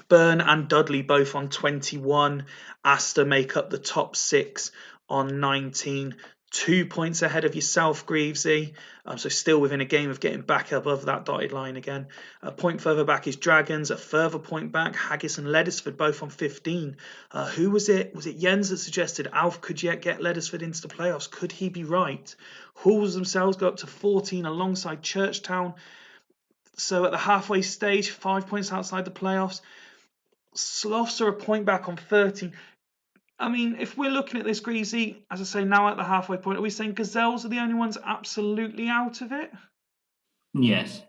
Burn and Dudley both on 21. Astor make up the top 6 on 19. 2 points ahead of yourself, Greavesy. So still within a game of getting back above that dotted line again. A point further back is Dragons. A further point back, Haggis and Leddersford both on 15. Who was it? Was it Jens that suggested Alf could yet get Leddersford into the playoffs? Could he be right? Hulls themselves go up to 14 alongside Churchtown. So at the halfway stage, 5 points outside the playoffs. Sloths are a point back on 13. I mean, if we're looking at this, Greasy, as I say, now at the halfway point, are we saying Gazelles are the only ones absolutely out of it? Yes.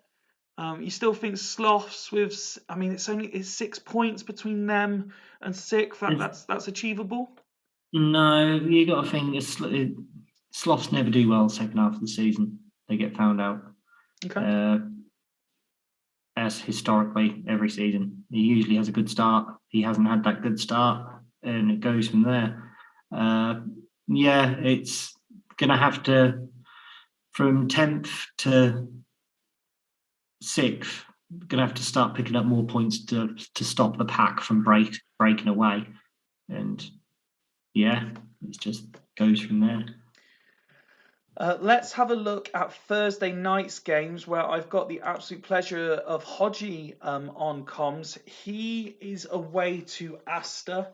You still think Sloths with, I mean, it's 6 points between them and sixth. That's achievable? No, you got to think Sloths never do well second half of the season. They get found out. Okay. As historically every season, he usually has a good start. He hasn't had that good start, and it goes from there. Yeah, it's going to have to, from 10th to 6th, going to have to start picking up more points to stop the pack from breaking away. And yeah, it just goes from there. Let's have a look at Thursday night's games, where I've got the absolute pleasure of Hodgie on comms. He is away to Astor.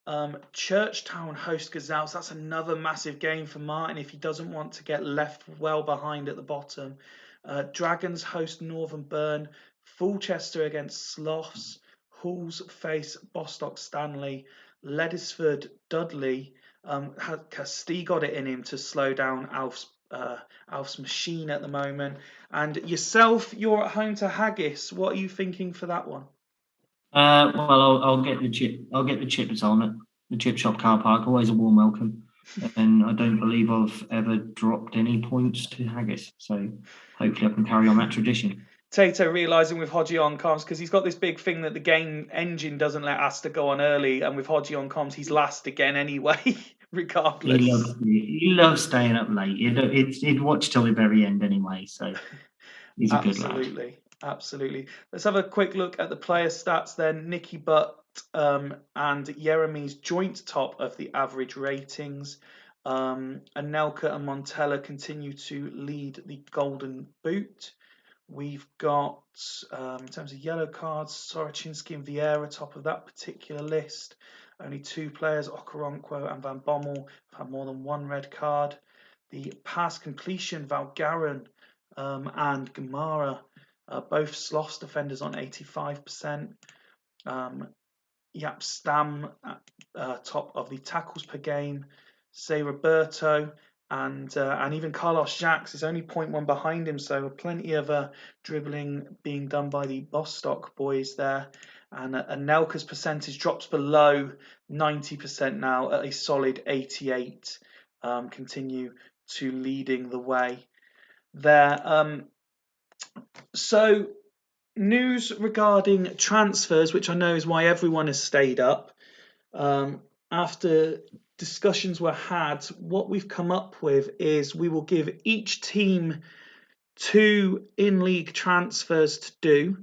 Churchtown host Gazelles. That's another massive game for Martin if he doesn't want to get left well behind at the bottom. Dragons host Northern Burn. Fulchester against Sloths. Halls face Bostock Stanley. Ledisford Dudley. Has Steve got it in him to slow down Alf's machine at the moment? And yourself, you're at home to Haggis. What are you thinking for that one? Well, I'll get the chip. I'll get the chips on at the chip shop car park. Always a warm welcome. And I don't believe I've ever dropped any points to Haggis. So hopefully I can carry on that tradition. Tato realising with Hodgie on comms, because he's got this big thing that the game engine doesn't let Asta go on early, and with Hodgie on comms, he's last again anyway, regardless. He loves staying up late. He'd watch till the very end anyway. So he's a good lad. Absolutely. Let's have a quick look at the player stats then. Nicky Butt and Jeremy's joint top of the average ratings. Anelka and Montella continue to lead the Golden Boot. We've got, in terms of yellow cards, Sorochinsky and Vieira top of that particular list. Only two players, Okoronkwo and Van Bommel, have had more than one red card. The pass completion, Valgarin and Gamara, both Sloths defenders on 85%. Yap Stam at top of the tackles per game. Say Roberto and even Carlos Jacques is only 0.1 behind him, so plenty of dribbling being done by the Bostock boys there. And Nelka's percentage drops below 90% now at a solid 88. Continue to leading the way there. So news regarding transfers, which I know is why everyone has stayed up. After discussions were had, what we've come up with is we will give each team 2 in-league transfers to do,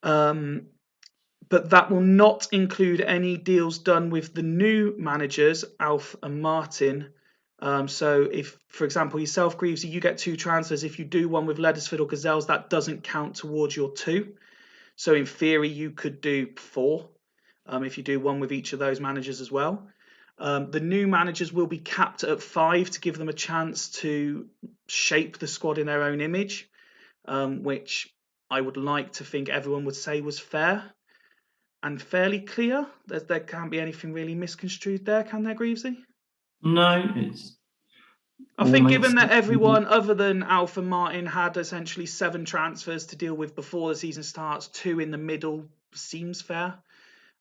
but that will not include any deals done with the new managers, Alf and Martin. So if, for example, yourself, Greavesy, you get 2 transfers. If you do one with Ledisford or Gazelles, that doesn't count towards your 2. So in theory, you could do 4 if you do one with each of those managers as well. The new managers will be capped at 5 to give them a chance to shape the squad in their own image, which I would like to think everyone would say was fair and fairly clear. There can't be anything really misconstrued there, can there, Greavesy? No, it's. I think given that everyone other than Alf and Martin had essentially 7 transfers to deal with before the season starts, 2 in the middle seems fair.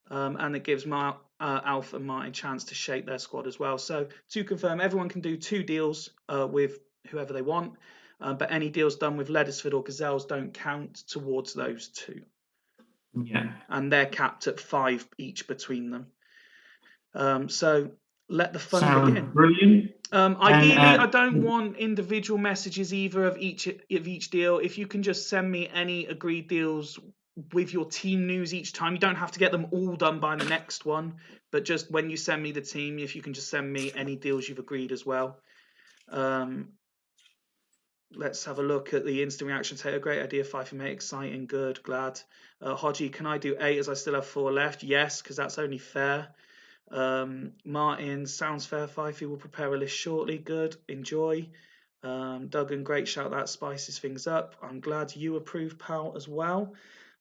And it gives Alf and Martin a chance to shape their squad as well. So to confirm, everyone can do 2 deals with whoever they want, but any deals done with Ledisford or Gazelles don't count towards those 2. Yeah. And they're capped at 5 each between them. So let the fun begin. Brilliant. Ideally, I don't want individual messages either of each deal. If you can just send me any agreed deals with your team news each time, you don't have to get them all done by the next one, but just when you send me the team, if you can just send me any deals you've agreed as well. Let's have a look at the instant reactions. Hey, a great idea, Fife, mate. Exciting, good, glad. Hodgie, can I do 8 as I still have 4 left? Yes, because that's only fair. Martin, sounds fair, Fifey will prepare a list shortly. Good, enjoy. Duggan, great shout, that spices things up. I'm glad you approve, pal, as well.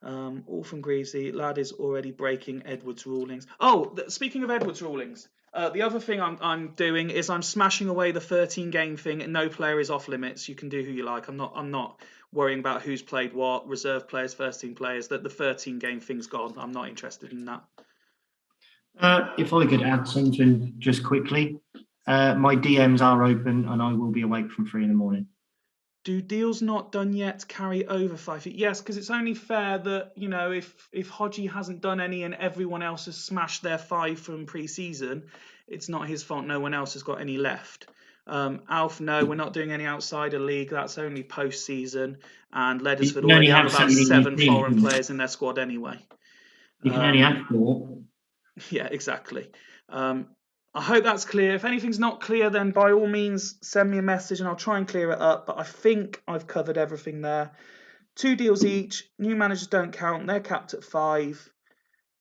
Orphan Greavesy, lad is already breaking Edwards' rulings. Oh, speaking of Edwards' rulings, the other thing I'm doing is I'm smashing away the 13 game thing, and no player is off limits. You can do who you like. I'm not worrying about who's played what, reserve players, first team players. That the 13 game thing's gone. I'm not interested in that. If I could add something just quickly, my DMs are open and I will be awake from 3 a.m. Do deals not done yet carry over 5 feet? Yes, because it's only fair that, you know, if Hodgie hasn't done any and everyone else has smashed their 5 from pre-season, it's not his fault no one else has got any left. Alf, no, we're not doing any outsider league. That's only post-season, and You Leddersford can only already have have so about many 7 foreign teams. players in their squad anyway. You can only have 4. Yeah, exactly. I hope that's clear. If anything's not clear, then by all means send me a message and I'll try and clear it up. But I think I've covered everything there. 2 deals each. New managers don't count. They're capped at 5.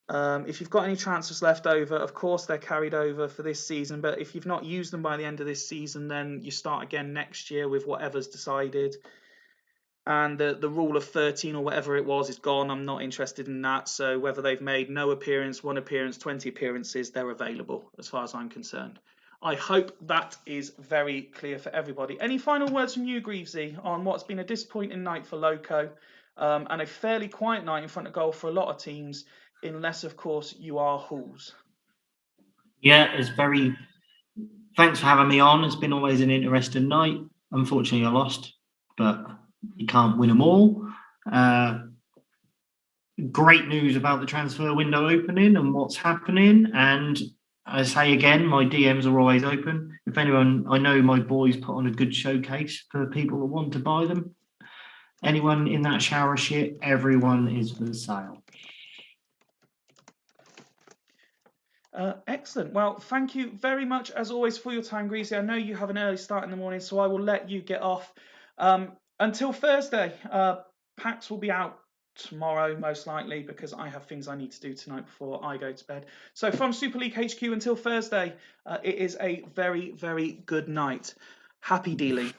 If you've got any transfers left over, of course they're carried over for this season. But if you've not used them by the end of this season, then you start again next year with whatever's decided. And the rule of 13 or whatever it was is gone. I'm not interested in that. So whether they've made no appearance, 1 appearance, 20 appearances, they're available as far as I'm concerned. I hope that is very clear for everybody. Any final words from you, Greavesy, on what's been a disappointing night for Loco and a fairly quiet night in front of goal for a lot of teams, unless, of course, you are Halls? Yeah, it's very. Thanks for having me on. It's been always an interesting night. Unfortunately, I lost, but you can't win them all. Great news about the transfer window opening and what's happening. And I say again, my DMs are always open. If anyone, I know my boys put on a good showcase for people that want to buy them. Anyone in that shower shit, everyone is for sale. Excellent. Well, thank you very much, as always, for your time, Greasy. I know you have an early start in the morning, so I will let you get off. Until Thursday, packs will be out tomorrow, most likely, because I have things I need to do tonight before I go to bed. So from Super League HQ until Thursday, it is a very, very good night. Happy dealing.